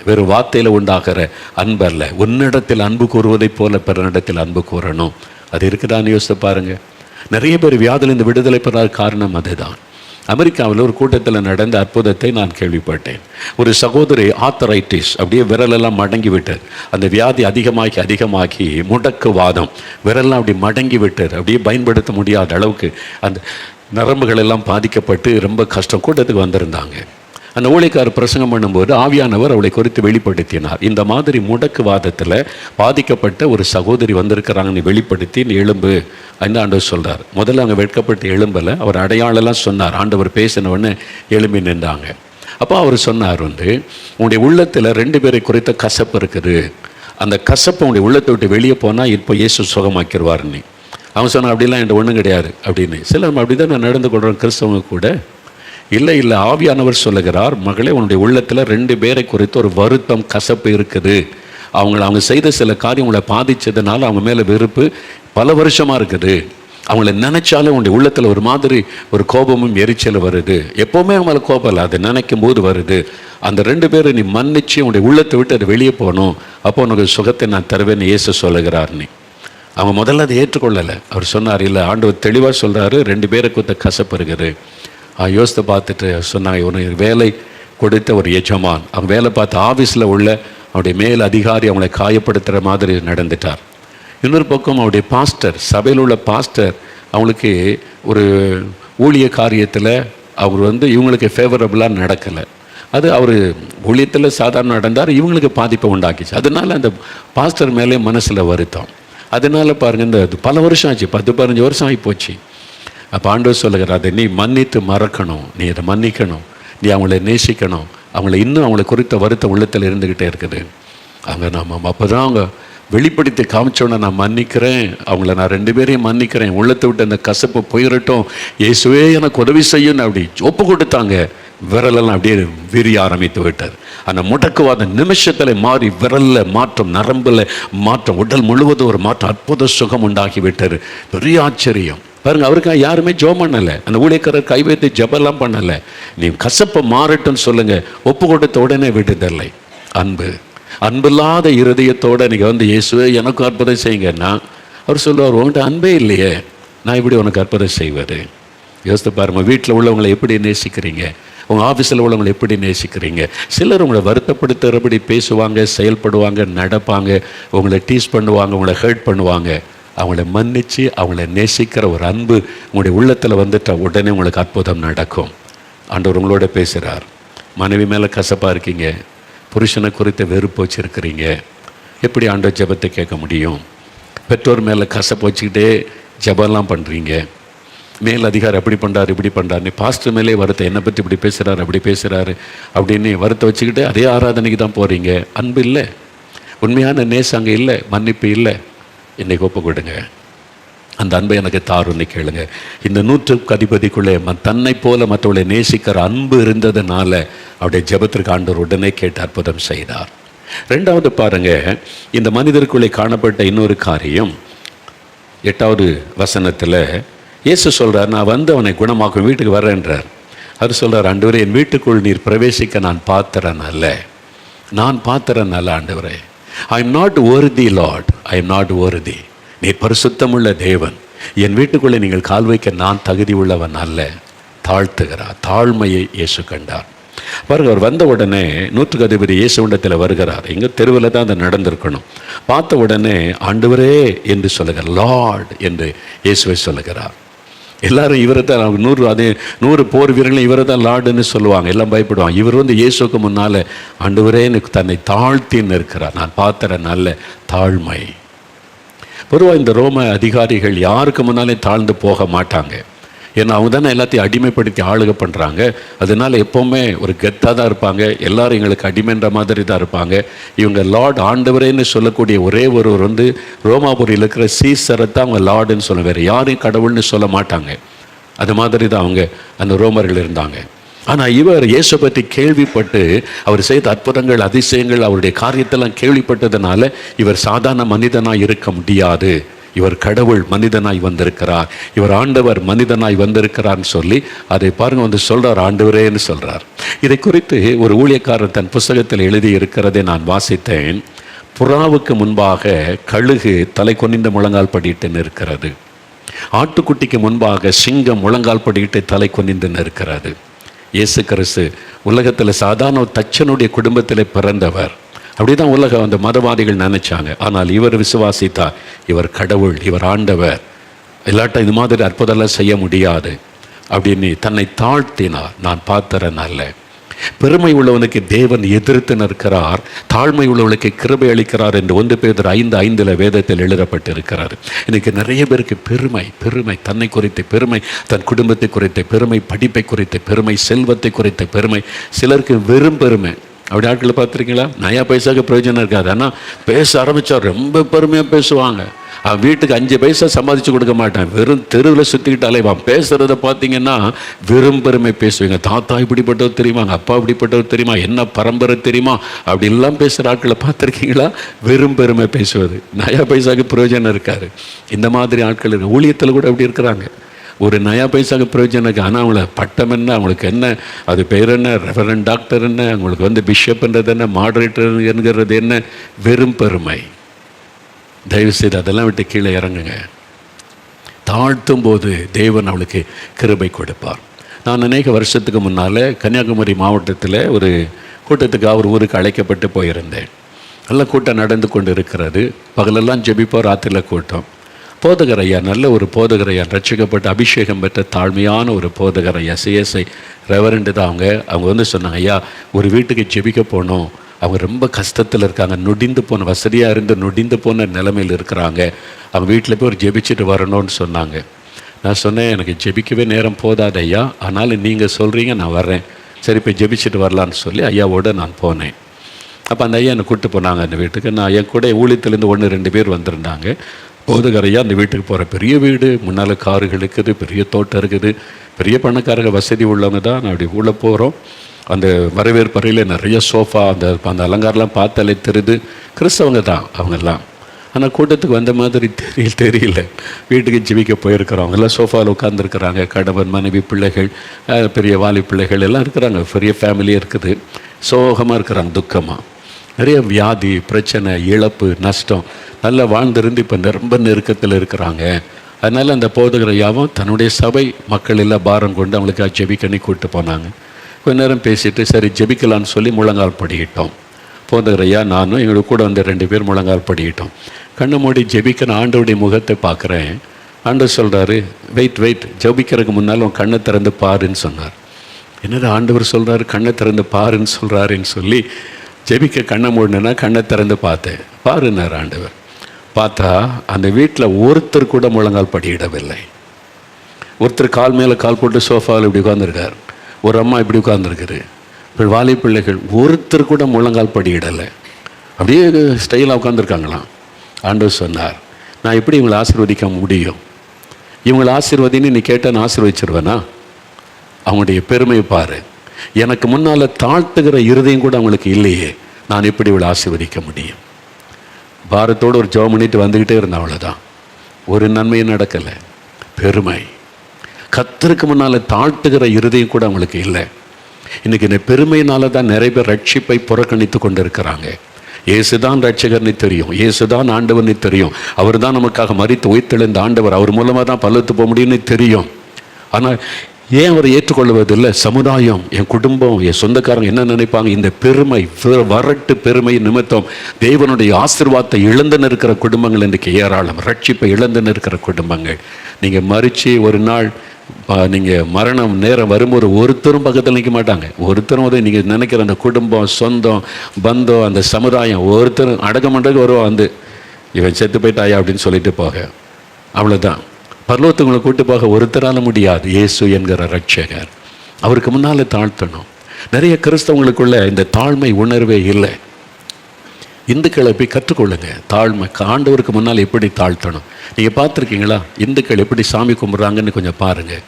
வெறும் வார்த்தையில் உண்டாகிற அன்பு அல்ல. உன்னிடத்தில் அன்பு கூறுவதைப் போல பிறனிடத்தில் அன்பு கூறணும். அது இருக்குதான்னு யோசித்து பாருங்கள். நிறைய பேர் வியாதிலிருந்து விடுதலை பெறாத காரணம் அதுதான். அமெரிக்காவில் ஒரு கூட்டத்தில் நடந்த அற்புதத்தை நான் கேள்விப்பட்டேன். ஒரு சகோதரி ஆத்தரைட்டிஸ், அப்படியே விரலெல்லாம் மடங்கி விட்டார். அந்த வியாதி அதிகமாகி முடக்குவாதம், விரலெல்லாம் அப்படி மடங்கி விட்டார். அப்படியே பயன்படுத்த முடியாத அளவுக்கு அந்த நரம்புகள் எல்லாம் பாதிக்கப்பட்டு ரொம்ப கஷ்டம். கூட்டத்துக்கு வந்திருந்தாங்க. அந்த ஊழியக்காரர் பிரசங்கம் பண்ணும்போது ஆவியானவர் அவளை குறித்து வெளிப்படுத்தினார். இந்த மாதிரி முடக்குவாதத்தில் பாதிக்கப்பட்ட ஒரு சகோதரி வந்திருக்கிறாங்கன்னு வெளிப்படுத்தி, நீ எழும்பு அந்த ஆண்டவர் சொல்கிறார். முதல்ல அவங்க வெட்கப்பட்டு எழும்பலை. அவர் அடையாளெல்லாம் சொன்னார். ஆண்டவர் பேசினவொடனே எழும்பி நின்றாங்க. அப்போ அவர் சொன்னார், உங்களுடைய உள்ளத்தில் 2 பேரை குறித்த கசப்பு இருக்குது. அந்த கசப்பு உங்களுடைய உள்ளத்தை விட்டு வெளியே போனால் இப்போ இயேசு சுகமாக்கிடுவார்னு. அவங்க சொன்னார், அப்படிலாம் என்கிட்ட ஒன்றும் கிடையாது அப்படின்னு. சில நம்ம அப்படி தான் நான் நடந்து கொள்கிறோம் கிறிஸ்தவங்க கூட. இல்லை ஆவியானவர் சொல்லுகிறார், மகளே, உன்னுடைய உள்ளத்தில் 2 பேரை குறித்து ஒரு வருத்தம், கசப்பு இருக்குது. அவங்க செய்த சில காரியம் உங்களை பாதித்ததுனால அவங்க மேலே வெறுப்பு பல வருஷமாக இருக்குது. அவங்கள நினைச்சாலும் உன்னுடைய உள்ளத்தில் ஒரு மாதிரி ஒரு கோபமும் எரிச்சல் வருது. எப்போவுமே அவங்கள கோபம் இல்லை, அதை நினைக்கும் போது வருது. அந்த 2 பேரை நீ மன்னிச்சு உன்னுடைய உள்ளத்தை விட்டு அது வெளியே போகணும். அப்போ உனக்கு சுகத்தை நான் தருவேன்னு இயேசு சொல்லுகிறார். அவங்க முதல்ல அதை ஏற்றுக்கொள்ளலை. அவர் சொன்னார், இல்லை, ஆண்டவர் தெளிவாக சொல்கிறாரு, 2 பேரை குறித்த கசப்பு இருக்குது. யோசித்து பார்த்துட்டு சொன்னாங்க, உனக்கு வேலை கொடுத்த ஒரு எஜமான், அவங்க வேலை பார்த்த ஆஃபீஸில் உள்ள அவருடைய மேல் அதிகாரி அவங்களை காயப்படுத்துகிற மாதிரி நடந்துட்டார். இன்னொரு பக்கம் அவருடைய பாஸ்டர், சபையில் உள்ள பாஸ்டர், அவங்களுக்கு ஒரு ஊழிய காரியத்தில் அவர் இவங்களுக்கு ஃபேவரபுளாக நடக்கலை. அது அவர் ஊழியத்தில் சாதாரண நடந்தார், இவங்களுக்கு பாதிப்பை உண்டாக்கிச்சு. அதனால் அந்த பாஸ்டர் மேலே மனசில் வருத்தம். அதனால் பாருங்கள், இந்த பல வருஷம் ஆச்சு, 10-15 வருஷம் ஆகி போச்சு. அப்போ ஆண்டவர் சொல்லுகிறார், அதை நீ மன்னித்து மறக்கணும், நீ அதை மன்னிக்கணும், நீ அவங்கள நேசிக்கணும். அவங்கள குறித்த வருத்தம் உள்ளத்தில் இருந்துக்கிட்டே இருக்குது. அப்போ தான் அவங்க வெளிப்படுத்தி காமிச்சோன்னே, நான் மன்னிக்கிறேன், அவங்கள நான் 2 பேரையும் மன்னிக்கிறேன், உள்ளத்தை விட்டு அந்த கசப்பு போயிடட்டும், இயேசுவே எனக்கு உதவி செய்யணும் அப்படி ஒப்பு கொடுத்தாங்க. விரலெல்லாம் அப்படியே விரிய ஆரம்பித்து விட்டார். அந்த முடக்குவாத நிமிஷத்தில் மாறி விரலில் மாற்றம், நரம்பில் மாற்றம், உடல் முழுவதும் ஒரு மாற்றம், அற்புத சுகம் உண்டாகி விட்டார். பெரிய ஆச்சரியம் பாருங்க. அவருக்கு யாருமே ஜெபம் பண்ணலை, அந்த ஊழியக்காரர் கை வைத்து ஜெபம்லாம் பண்ணலை. நீ கசப்பை மாறட்டும்னு சொல்லுங்க, ஒப்பு கொடுத்த உடனே விடுதலை. அன்பில்லாத இருதயத்தோடு நீங்கள் இயேசுவே எனக்கு அற்புதம் செய்யுங்கன்னா அவர் சொல்லுவார், உங்கள்கிட்ட அன்பே இல்லையே, நான் இப்படி உனக்கு அற்புதம் செய்வார். யோசித்து பாருங்க, வீட்டில் உள்ளவங்களை எப்படி நேசிக்கிறீங்க, உங்கள் ஆஃபீஸில் உள்ளவங்களை எப்படி நேசிக்கிறீங்க. சிலர் உங்களை வருத்தப்படுத்துகிறபடி பேசுவாங்க, செயல்படுவாங்க, நடப்பாங்க, உங்களை டீஸ் பண்ணுவாங்க, உங்களை ஹர்ட் பண்ணுவாங்க. அவங்கள மன்னித்து அவங்கள நேசிக்கிற ஒரு அன்பு உங்களுடைய உள்ளத்தில் வந்துட்டால் உடனே உங்களுக்கு அற்புதம் நடக்கும். ஆண்டவர் உங்களோட பேசுகிறார். மனைவி மேலே கசப்பாக இருக்கீங்க, புருஷனை குறித்த வெறுப்பு வச்சுருக்கிறீங்க, எப்படி ஆண்டவர் ஜெபத்தை கேட்க முடியும்? பெற்றோர் மேலே கசப்பு வச்சுக்கிட்டே ஜெபம்லாம் பண்ணுறீங்க, மேல் அதிகாரி அப்படி பண்ணுறாரு இப்படி பண்ணுறாரு, பாஸ்டர் மேலே வருத்தம், என்னை பற்றி இப்படி பேசுகிறாரு அப்படி பேசுகிறாரு அப்படின்னு வருத்த வச்சுக்கிட்டு அதே ஆராதனைக்கு தான் போகிறீங்க. அன்பு இல்லை, உண்மையான நேசம் அங்கே இல்லை, மன்னிப்பு இல்லை. இன்றைக்கி ஒப்பு கொடுங்க, அந்த அன்பை எனக்கு தாருன்னு கேளுங்க. இந்த 100க்கு அதிபதிக்குள்ளே தன்னை போல மற்றவர்களை நேசிக்கிற அன்பு இருந்ததுனால அவருடைய ஜெபத்திற்கு ஆண்டவர் உடனே கேட்டு அற்புதம் செய்தார். 2வது பாருங்க, இந்த மனிதருக்குள்ளே காணப்பட்ட இன்னொரு காரியம் 8வது வசனத்தில் இயேசு சொல்கிறார், நான் அவனை குணமாக்கும் வீட்டுக்கு வர்றேன்றார். அவர் சொல்கிறார், ஆண்டவரே, என் வீட்டுக்குள் நீர் பிரவேசிக்க நான் பாத்திரன் அல்ல ஆண்டவரே. I am not worthy Lord, I am not worthy. நீர் பரிசுத்தமுள்ள தேவன், என் வீட்டுக்குள்ளே நீங்கள் கால் வைக்க நான் தகுதி உள்ளவன் அல்ல. தாழ்த்துகிறார். தாழ்மையை இயேசு கண்டார். பாருங்க, அவர் வந்த உடனே நூற்றுக்கு அதிபதி இயேசுவிடத்தில் வருகிறார். எங்கே தெருவில் தான் அதை நடந்திருக்கணும். பார்த்த உடனே ஆண்டவரே என்று சொல்லுகிறார், லார்ட் என்று இயேசுவை சொல்லுகிறார். எல்லாரும் இவரை தான் 100 போர் வீரர்களும் இவரை தான் லார்டுன்னு சொல்லுவாங்க. எல்லாம் பயப்படுவாங்க. இவர் இயேசுக்கு முன்னால் ஆண்டவரே எனக்கு தன்னை தாழ்த்தின்னு இருக்கிறார். நான் பார்த்துற நல்ல தாழ்மை. பொதுவாக இந்த ரோம அதிகாரிகள் யாருக்கு முன்னாலே தாழ்ந்து போக மாட்டாங்க. ஏன்னா அவங்க தானே எல்லாத்தையும் அடிமைப்படுத்தி ஆளுகை பண்ணுறாங்க. அதனால எப்போவுமே ஒரு கெத்தாக தான் இருப்பாங்க. எல்லாரும் எங்களுக்கு அடிமைன்ற மாதிரி தான் இருப்பாங்க. இவங்க லார்ட் ஆண்டவரேன்னு சொல்லக்கூடிய ஒரே ஒருவர் ரோமாபுரியில் இருக்கிற சீசரை தான் அவங்க லார்டுன்னு சொல்ல, வேறு யாரையும் கடவுள்னு சொல்ல மாட்டாங்க. அது மாதிரி தான் அவங்க அந்த ரோமர்கள் இருந்தாங்க. ஆனால் இவர் இயேசு பற்றி கேள்விப்பட்டு அவர் செய்த அற்புதங்கள் அதிசயங்கள் அவருடைய காரியத்தெல்லாம் கேள்விப்பட்டதுனால இவர் சாதாரண மனிதனாக இருக்க முடியாது, இவர் கடவுள் மனிதனாய் வந்திருக்கிறார், இவர் ஆண்டவர் மனிதனாய் வந்திருக்கிறார்னு சொல்லி அதை பாருங்க சொல்றார், ஆண்டவரேன்னு சொல்றார். இதை குறித்து ஒரு ஊழியக்காரர் தன் புஸ்தகத்தில் எழுதி இருக்கிறதை நான் வாசித்தேன். புறாவுக்கு முன்பாக கழுகு தலை கொனிந்து முழங்கால் படிட்டு நிற்கிறது. ஆட்டுக்குட்டிக்கு முன்பாக சிங்கம் முழங்கால் படிட்டு தலை கொனிந்து நிற்கிறது. இயேசு கிறிஸ்து உலகத்தில் சாதாரண தச்சனுடைய குடும்பத்தில் பிறந்தவர். அப்படிதான் உலகம் அந்த மதவாதிகள் நினைச்சாங்க. ஆனால் இவர் விசுவாசித்தார், இவர் கடவுள், இவர் ஆண்டவர், இல்லாட்ட இது மாதிரி அற்புதம்லாம் செய்ய முடியாது அப்படின்னு தன்னை தாழ்த்தினார். நான் பார்த்தறேன் அல்ல. பெருமை உள்ளவனுக்கு தேவன் எதிர்த்து நிற்கிறார், தாழ்மை உள்ளவனுக்கு கிருபை அளிக்கிறார் என்று 1 பேதுரு 5:5 வேதத்தில் எழுதப்பட்டிருக்கிறார். இன்னைக்கு நிறைய பேருக்கு பெருமை, தன்னை குறித்த பெருமை, தன் குடும்பத்தை குறித்த பெருமை, படிப்பை குறித்த பெருமை, செல்வத்தை குறித்த பெருமை, சிலருக்கு வெறும் பெருமை. அப்படி ஆட்களை பார்த்துருக்கீங்களா? நயா பைசாவுக்கு பிரயோஜனம் இருக்காது. ஆனால் பேச ஆரம்பித்தா ரொம்ப பெருமையாக பேசுவாங்க. அவன் வீட்டுக்கு 5 பைசா சம்பாதிச்சு கொடுக்க மாட்டான், வெறும் தெருவில் சுற்றிக்கிட்டு அலைவான். பேசுகிறத பார்த்தீங்கன்னா வெறும் பெருமை பேசுவீங்க. தாத்தா இப்படிப்பட்டவர் தெரியுமா, அப்பா இப்படிப்பட்டவர் தெரியுமா, என்ன பரம்பரை தெரியுமா, அப்படிலாம் பேசுகிற ஆட்களை பார்த்துருக்கீங்களா? வெறும் பெருமை பேசுவது. நயா பைசாவுக்கு பிரயோஜனம் இருக்காது. இந்த மாதிரி ஆட்கள் இருக்கு. ஊழியத்தில் கூட அப்படி இருக்கிறாங்க. ஒரு நயா பைசாக்கு பிரயோஜனம். ஆனால் அவங்கள பட்டம் என்ன, அவங்களுக்கு என்ன, அது பேர் என்ன, ரெவரண்ட் டாக்டர் என்ன, அவங்களுக்கு பிஷப்ன்றது என்ன, மாடரேட்டர் என்கிறது என்ன, வெறும் பெருமை. தயவுசெய்து அதெல்லாம் விட்டு கீழே இறங்குங்க. தாழ்த்தும் போது தேவன் அவளுக்கு கிருபை கொடுப்பார். நான் அநேக வருஷத்துக்கு முன்னால் கன்னியாகுமரி மாவட்டத்தில் ஒரு கூட்டத்துக்கு அவர் ஊருக்கு அழைக்கப்பட்டு போயிருந்தேன். நல்ல கூட்டம் நடந்து கொண்டு இருக்கிறது. பகலெல்லாம் ஜெபிப்போம், ராத்திரியில் கூட்டம். போதகர் ஐயா, நல்ல ஒரு போதகர் ஐயா, ரட்சிக்கப்பட்ட அபிஷேகம் பெற்ற தாழ்மையான ஒரு போதகர் ஐயா, சிஎஸ்ஐ ரெவரண்டு தான் அவங்க சொன்னாங்க, ஐயா ஒரு வீட்டுக்கு ஜெபிக்க போனோம், அவங்க ரொம்ப கஷ்டத்தில் இருக்காங்க, நொடிந்து போன, வசதியாக இருந்து நொடிந்து போன நிலைமையில் இருக்கிறாங்க, அவங்க வீட்டில் போய் ஒரு ஜெபிச்சுட்டு வரணும்னு சொன்னாங்க. நான் சொன்னேன், எனக்கு ஜெபிக்கவே நேரம் போதாது ஐயா, ஆனாலும் நீங்கள் சொல்கிறீங்க, நான் வர்றேன், சரி போய் ஜெபிச்சுட்டு வரலான்னு சொல்லி ஐயாவோடு நான் போனேன். அப்போ அந்த ஐயா என்னை கூப்பிட்டு போனாங்க அந்த வீட்டுக்கு. நான் என் கூட ஊழியத்துலேருந்து 1-2 பேர் வந்திருந்தாங்க. போதுகரையா அந்த வீட்டுக்கு போகிற பெரிய வீடு, முன்னால் கார்கள் இருக்குது, பெரிய தோட்டம் இருக்குது, பெரிய பணக்காரங்க வசதி உள்ளவங்க தான். நான் அப்படி உள்ளே போகிறோம். அந்த வரவேற்பறையில் நிறைய சோஃபா, அந்த அலங்காரம்லாம் பார்த்தாலே தெரியுது கிறிஸ்தவங்க தான் அவங்கெல்லாம். ஆனால் கூட்டத்துக்கு வந்த மாதிரி தெரியல. வீட்டுக்கு ஜெபிக்க போயிருக்கிறவங்க எல்லாம் சோஃபாவில் உட்காந்துருக்குறாங்க. கணவன், மனைவி, பிள்ளைகள், பெரிய வாலி பிள்ளைகள் எல்லாம் இருக்கிறாங்க. பெரிய ஃபேமிலியாக இருக்குது. சோகமாக இருக்கிறாங்க, துக்கமாக. நிறைய வியாதி, பிரச்சனை, இழப்பு, நஷ்டம், நல்லா வாழ்ந்திருந்து இப்போ ரொம்ப நெருக்கத்தில் இருக்கிறாங்க. அதனால் அந்த போதகர் ஐயாவும் தன்னுடைய சபை மக்கள் எல்லாம் பாரம் கொண்டு அவங்களுக்கு ஜெபிக்கணி கூப்பிட்டு போனாங்க. கொஞ்ச நேரம் பேசிட்டு சரி ஜெபிக்கலான்னு சொல்லி முழங்கால் படிக்கிட்டோம். போதகர் ஐயா நானும் எங்களோட கூட 2 பேர் முழங்கால் படிக்கிட்டோம். கண்ணை மூடி ஜெபிக்கிற ஆண்டவருடைய முகத்தை பார்க்குறேன். ஆண்டவர் சொல்கிறாரு, வெயிட் ஜெபிக்கிறதுக்கு முன்னால் உன் கண்ணை திறந்து பாருன்னு சொன்னார். என்னது ஆண்டவர் சொல்கிறாரு, கண்ணை திறந்து பாருன்னு சொல்கிறாருன்னு சொல்லி ஜெபிக்க கண்ணை மூடினா கண்ணை திறந்து பார்த்தேன். பாருன்னார் ஆண்டவர். பார்த்தா அந்த வீட்டில் ஒருத்தர் கூட முழங்கால் படியிடவில்லை. ஒருத்தர் கால் மேலே கால் போட்டு சோஃபாவில் இப்படி உட்காந்துருக்கார். ஒரு அம்மா இப்படி உட்காந்துருக்குது. இப்போ வாலி பிள்ளைகள் ஒருத்தர் கூட முழங்கால் படியிடலை. அப்படியே ஸ்டைலாக உட்காந்துருக்காங்களாம். ஆண்டவர் சொன்னார், நான் எப்படி இவங்களை ஆசீர்வதிக்க முடியும்? இவங்களை ஆசீர்வதின்னு நீ கேட்டால் நான் ஆசீர்வதிச்சிருவேனா? அவங்களுடைய பெருமையை பாரு. எனக்கு முன்னால் தாழ்த்துகிற இருதயம் கூட அவங்களுக்கு இல்லையே, நான் எப்படி இவளை ஆசீர்வதிக்க முடியும்? பாரத்தோடு ஒரு ஜெபம் பண்ணிட்டு வந்துக்கிட்டே இருந்தேன். அவ்வளோதான். ஒரு நன்மையும் நடக்கலை. பெருமை. கர்த்தருக்கு முன்னால் தாழ்த்துகிற இருதயம் கூட அவங்களுக்கு இல்லை. இன்றைக்கி இந்த பெருமையினால தான் நிறைய பேர் ரட்சிப்பை புறக்கணித்து கொண்டு இருக்கிறாங்க. இயேசுதான் ரட்சகர்னு தெரியும், இயேசுதான் ஆண்டவர்னு தெரியும், அவர் தான் நமக்காக மரித்து உயிர்த்தெழுந்த ஆண்டவர், அவர் மூலமாக தான் பல்லத்து போக முடியும்னு தெரியும். ஆனால் ஏன் அவரை ஏற்றுக்கொள்வதில்லை? சமுதாயம், என் குடும்பம், என் சொந்தக்காரங்க என்ன நினைப்பாங்க? இந்த பெருமை, வரட்டு பெருமை நிமித்தம் தேவனுடைய ஆசீர்வாதத்தை இழந்து நிற்கிற குடும்பங்கள் இன்றைக்கு ஏராளம். ரட்சிப்பை இழந்து நிற்கிற குடும்பங்கள். நீங்கள் மறித்து ஒரு நாள் நீங்கள் மரணம் நேரம் வரும்போது ஒருத்தரும் பக்கத்தில் நிற்க மாட்டாங்க. ஒருத்தரும் வந்து நீங்கள் நினைக்கிற அந்த குடும்பம், சொந்தம், பந்தம், அந்த சமுதாயம் ஒருத்தரும் அடக்கமன்றதுக்கு வருவான் வந்து, இவன் செத்து போயிட்டாயா அப்படின்னு சொல்லிட்டு போக. அவ்வளோதான். பரலோகத்துக்குள்ள கூட்டு போக ஒருத்தரால முடியாது. இயேசு என்கிற ரட்சகர், அவருக்கு முன்னால் தாழ்த்தணும். நிறைய கிறிஸ்தவங்களுக்குள்ள இந்த தாழ்மை உணர்வே இல்லை. இந்துக்களை போய் கற்றுக்கொள்ளுங்க தாழ்மை. ஆண்டவருக்கு முன்னால் எப்படி தாழ்த்தணும். நீங்கள் பார்த்துருக்கீங்களா? இந்துக்கள் எப்படி சாமி கும்பிட்றாங்கன்னு கொஞ்சம் பாருங்கள்.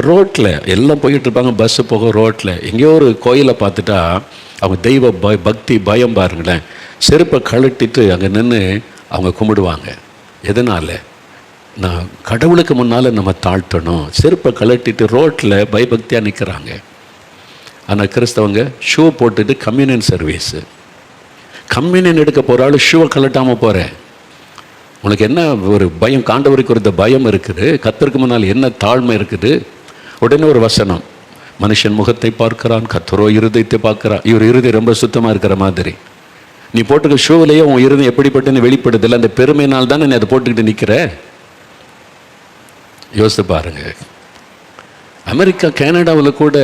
ரோட்டில் எல்லாம் போய்கிட்டு இருப்பாங்க, பஸ்ஸு போக, ரோட்டில் எங்கேயோ ஒரு கோயிலை பார்த்துட்டா அவங்க தெய்வ பக்தி பயம் பாருங்களேன். செருப்பை கழட்டிட்டு அங்கே நின்று அவங்க கும்பிடுவாங்க. எதனால்? நான் கடவுளுக்கு முன்னால் நம்ம தாழ்த்தணும். செருப்பை கழட்டிட்டு ரோட்டில் பயபக்தியாக நிற்கிறாங்க. ஆனால் கிறிஸ்தவங்க ஷூ போட்டுட்டு கம்யூனியன் சர்வீஸு. கம்யூனியன் எடுக்க போகிறாள், ஷூவை கழட்டாமல் போகிறேன். உனக்கு என்ன ஒரு பயம்? காண்டவருக்கு ஒரு பயம் இருக்குது, கர்த்தருக்கு முன்னால் என்ன தாழ்மை இருக்குது. உடனே ஒரு வசனம், மனுஷன் முகத்தை பார்க்கிறான், கர்த்தரோ இருதயத்தை பார்க்கிறான். இவர் இருதயம் ரொம்ப சுத்தமாக இருக்கிற மாதிரி. நீ போட்டுக்க ஷூவிலேயே உன் இருதயம் எப்படிப்பட்டன்னு வெளிப்படுதில்லை. அந்த பெருமையினால் தானே நீ அதை போட்டுக்கிட்டு நிற்கிற. யோசித்து பாருங்க. அமெரிக்கா, கனடாவில் கூட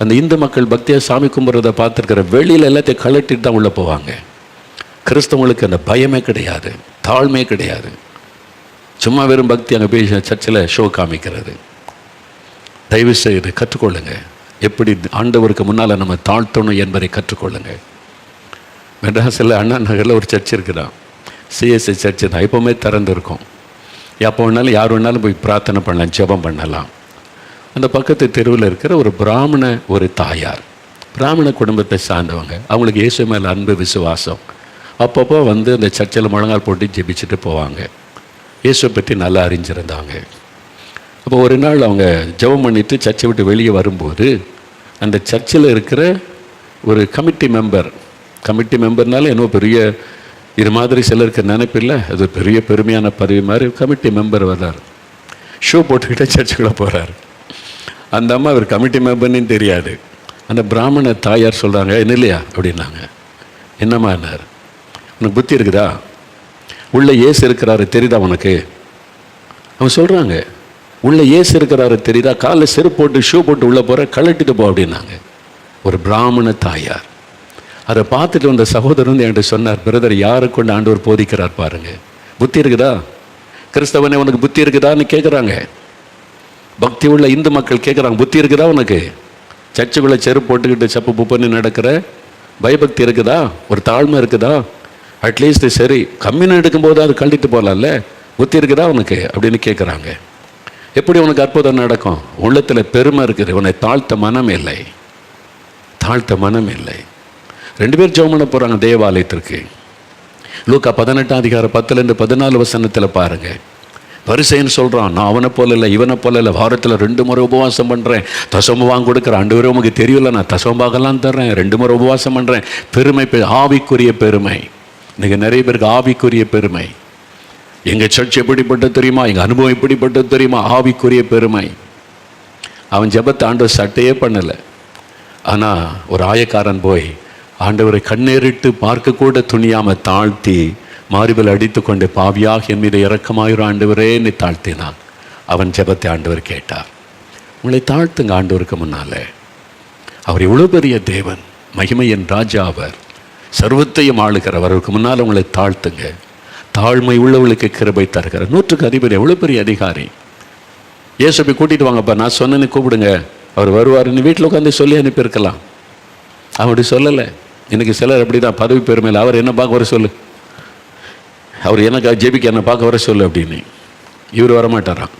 அந்த இந்து மக்கள் பக்தியாக சாமி கும்பிட்றதை பார்த்துருக்கிற. வெளியில் எல்லாத்தையும் கழட்டிட்டு தான் உள்ளே போவாங்க. கிறிஸ்தவங்களுக்கு அந்த பயமே கிடையாது, தாழ்மையே கிடையாது. சும்மா வெறும் பக்தி அங்கே போய் சர்ச்சில் ஷோ காமிக்கிறது. தயவு செய்து கற்றுக்கொள்ளுங்க எப்படி ஆண்டவருக்கு முன்னால் நம்ம தாழ்த்தணும் என்பதை கற்றுக்கொள்ளுங்க. மெட்ராஸில் அண்ணா நகரில் ஒரு சர்ச் இருக்குதான், சிஎஸ்ஐ சர்ச்சு தான். எப்போவுமே திறந்துருக்கும். எப்போ வேணாலும் யார் வேணாலும் போய் பிரார்த்தனை பண்ணலாம், ஜெபம் பண்ணலாம். அந்த பக்கத்து தெருவில் இருக்கிற ஒரு பிராமண ஒரு தாயார், பிராமண குடும்பத்தை சார்ந்தவங்க. அவங்களுக்கு இயேசு மேலே அன்பு, விசுவாசம். அப்பப்போ வந்து அந்த சர்ச்சில் முழங்கால் போட்டு ஜெபிச்சுட்டு போவாங்க. இயேசுவை பற்றி நல்லா அறிஞ்சிருந்தாங்க. அப்போ ஒரு நாள் அவங்க ஜெபம் பண்ணிவிட்டு சர்ச்சை விட்டு வெளியே வரும்போது அந்த சர்ச்சில் இருக்கிற ஒரு கமிட்டி மெம்பர்னால என்னவோ பெரிய இது மாதிரி சிலருக்கு நினைப்பில்லை, அது ஒரு பெரிய பெருமையான பதவி மாதிரி. கமிட்டி மெம்பர் வர்றார், ஷூ போட்டுக்கிட்டே சர்ச்சுக்குள்ளே போகிறார். அந்த அம்மா அவர் கமிட்டி மெம்பர்னு தெரியாது. அந்த பிராமண தாயார் சொல்கிறாங்க, என்ன இல்லையா அப்படின்னாங்க. என்னம்மா என்னார்? உனக்கு புத்தி இருக்குதா? உள்ளே ஏசு இருக்கிறாரு தெரியுதா உனக்கு? அவன் சொல்கிறாங்க, உள்ளே ஏசு இருக்கிறாரு தெரியுதா? காலில் செருப்பு போட்டு ஷூ போட்டு உள்ளே போகிற, கழட்டிட்டு போ அப்படின்னாங்க. ஒரு பிராமண தாயார். அதை பார்த்துட்டு வந்த சகோதரன் வந்து என்கிட்ட சொன்னார், பிரதர், யாரை கொண்டு ஆண்டவர் போதிக்கிறார் பாருங்க. புத்தி இருக்குதா? கிறிஸ்தவனே உனக்கு புத்தி இருக்குதான்னு கேட்குறாங்க. பக்தி உள்ள இந்து மக்கள் கேட்குறாங்க, புத்தி இருக்குதா உனக்கு? சர்ச்சுக்குள்ளே செருப்பு போட்டுக்கிட்டு சப்பு புப்பன்னு நடக்கிற பயபக்தி இருக்குதா? ஒரு தாழ்மை இருக்குதா? அட்லீஸ்ட் சரி கம்யூனியன் எடுக்கும்போது அது கழட்டிட்டு போகலாம்ல, புத்தி இருக்குதா உனக்கு அப்படின்னு கேட்குறாங்க. எப்படி உனக்கு அற்புதம் நடக்கும்? உள்ளத்தில் பெருமை இருக்குது, உன்னை தாழ்த்த மனம் இல்லை, தாழ்த்த மனம் இல்லை. 2 பேர் ஜெபம் பண்ண போகிறாங்க தேவாலயத்திற்கு. லூக்கா 18:10-14 பாருங்கள். பரிசேயன் சொல்கிறான், நான் அவனை போல இல்லை, இவனை போல இல்லை, வாரத்தில் 2 முறை உபவாசம் பண்ணுறேன், தசமபாகம் கொடுக்குறேன். ஆண்டவரே உமக்கு தெரியல, நான் தசமபாகலாம் தர்றேன், 2 முறை உபவாசம் பண்ணுறேன். பெருமை, ஆவிக்குரிய பெருமை. இன்றைக்கி நிறைய பேருக்கு ஆவிக்குரிய பெருமை. எங்கள் சர்ச் எப்படிப்பட்டது தெரியுமா, எங்கள் அனுபவம் எப்படிப்பட்டது தெரியுமா? ஆவிக்குரிய பெருமை. அவன் ஜெபத்தை ஆண்டவர் சட்டையே பண்ணலை. ஆனால் ஒரு ஆயக்காரன் போய் ஆண்டவரை கண்ணேறிட்டு பார்க்கக்கூட துணியாமல் தாழ்த்தி மார்பில் அடித்து கொண்டு, பாவியாக என் மீது இரக்கமாயிரும் ஆண்டவரே நீ தாழ்த்தினான். அவன் ஜெபத்தை ஆண்டவர் கேட்டார். உங்களை தாழ்த்துங்க ஆண்டவருக்கு முன்னால். அவர் எவ்வளோ பெரிய தேவன், மகிமையின் ராஜா, அவர் சர்வத்தையும் ஆளுகிறவர். அவருக்கு முன்னால் உங்களை தாழ்த்துங்க. தாழ்மை உள்ளவர்களுக்கு கிருபை தருகிறார். 100க்கு அதிபதி, எவ்வளோ பெரிய அதிகாரி. இயேசுவை கூட்டிகிட்டு வாங்கப்பா, நான் சொன்னேன்னு கூப்பிடுங்க, அவர் வருவார்னு வீட்டில் உட்காந்து சொல்லி அனுப்பியிருக்கலாம். அப்படி சொல்லலை. இன்றைக்கி சிலர் அப்படி தான், பதவி பெருமையில் அவர் என்ன பார்க்க வர சொல்லு, அவர் எனக்கு ஜெபிக்க என்ன பார்க்க வர சொல்லு அப்படின்னு. இவர் வரமாட்டாராம்.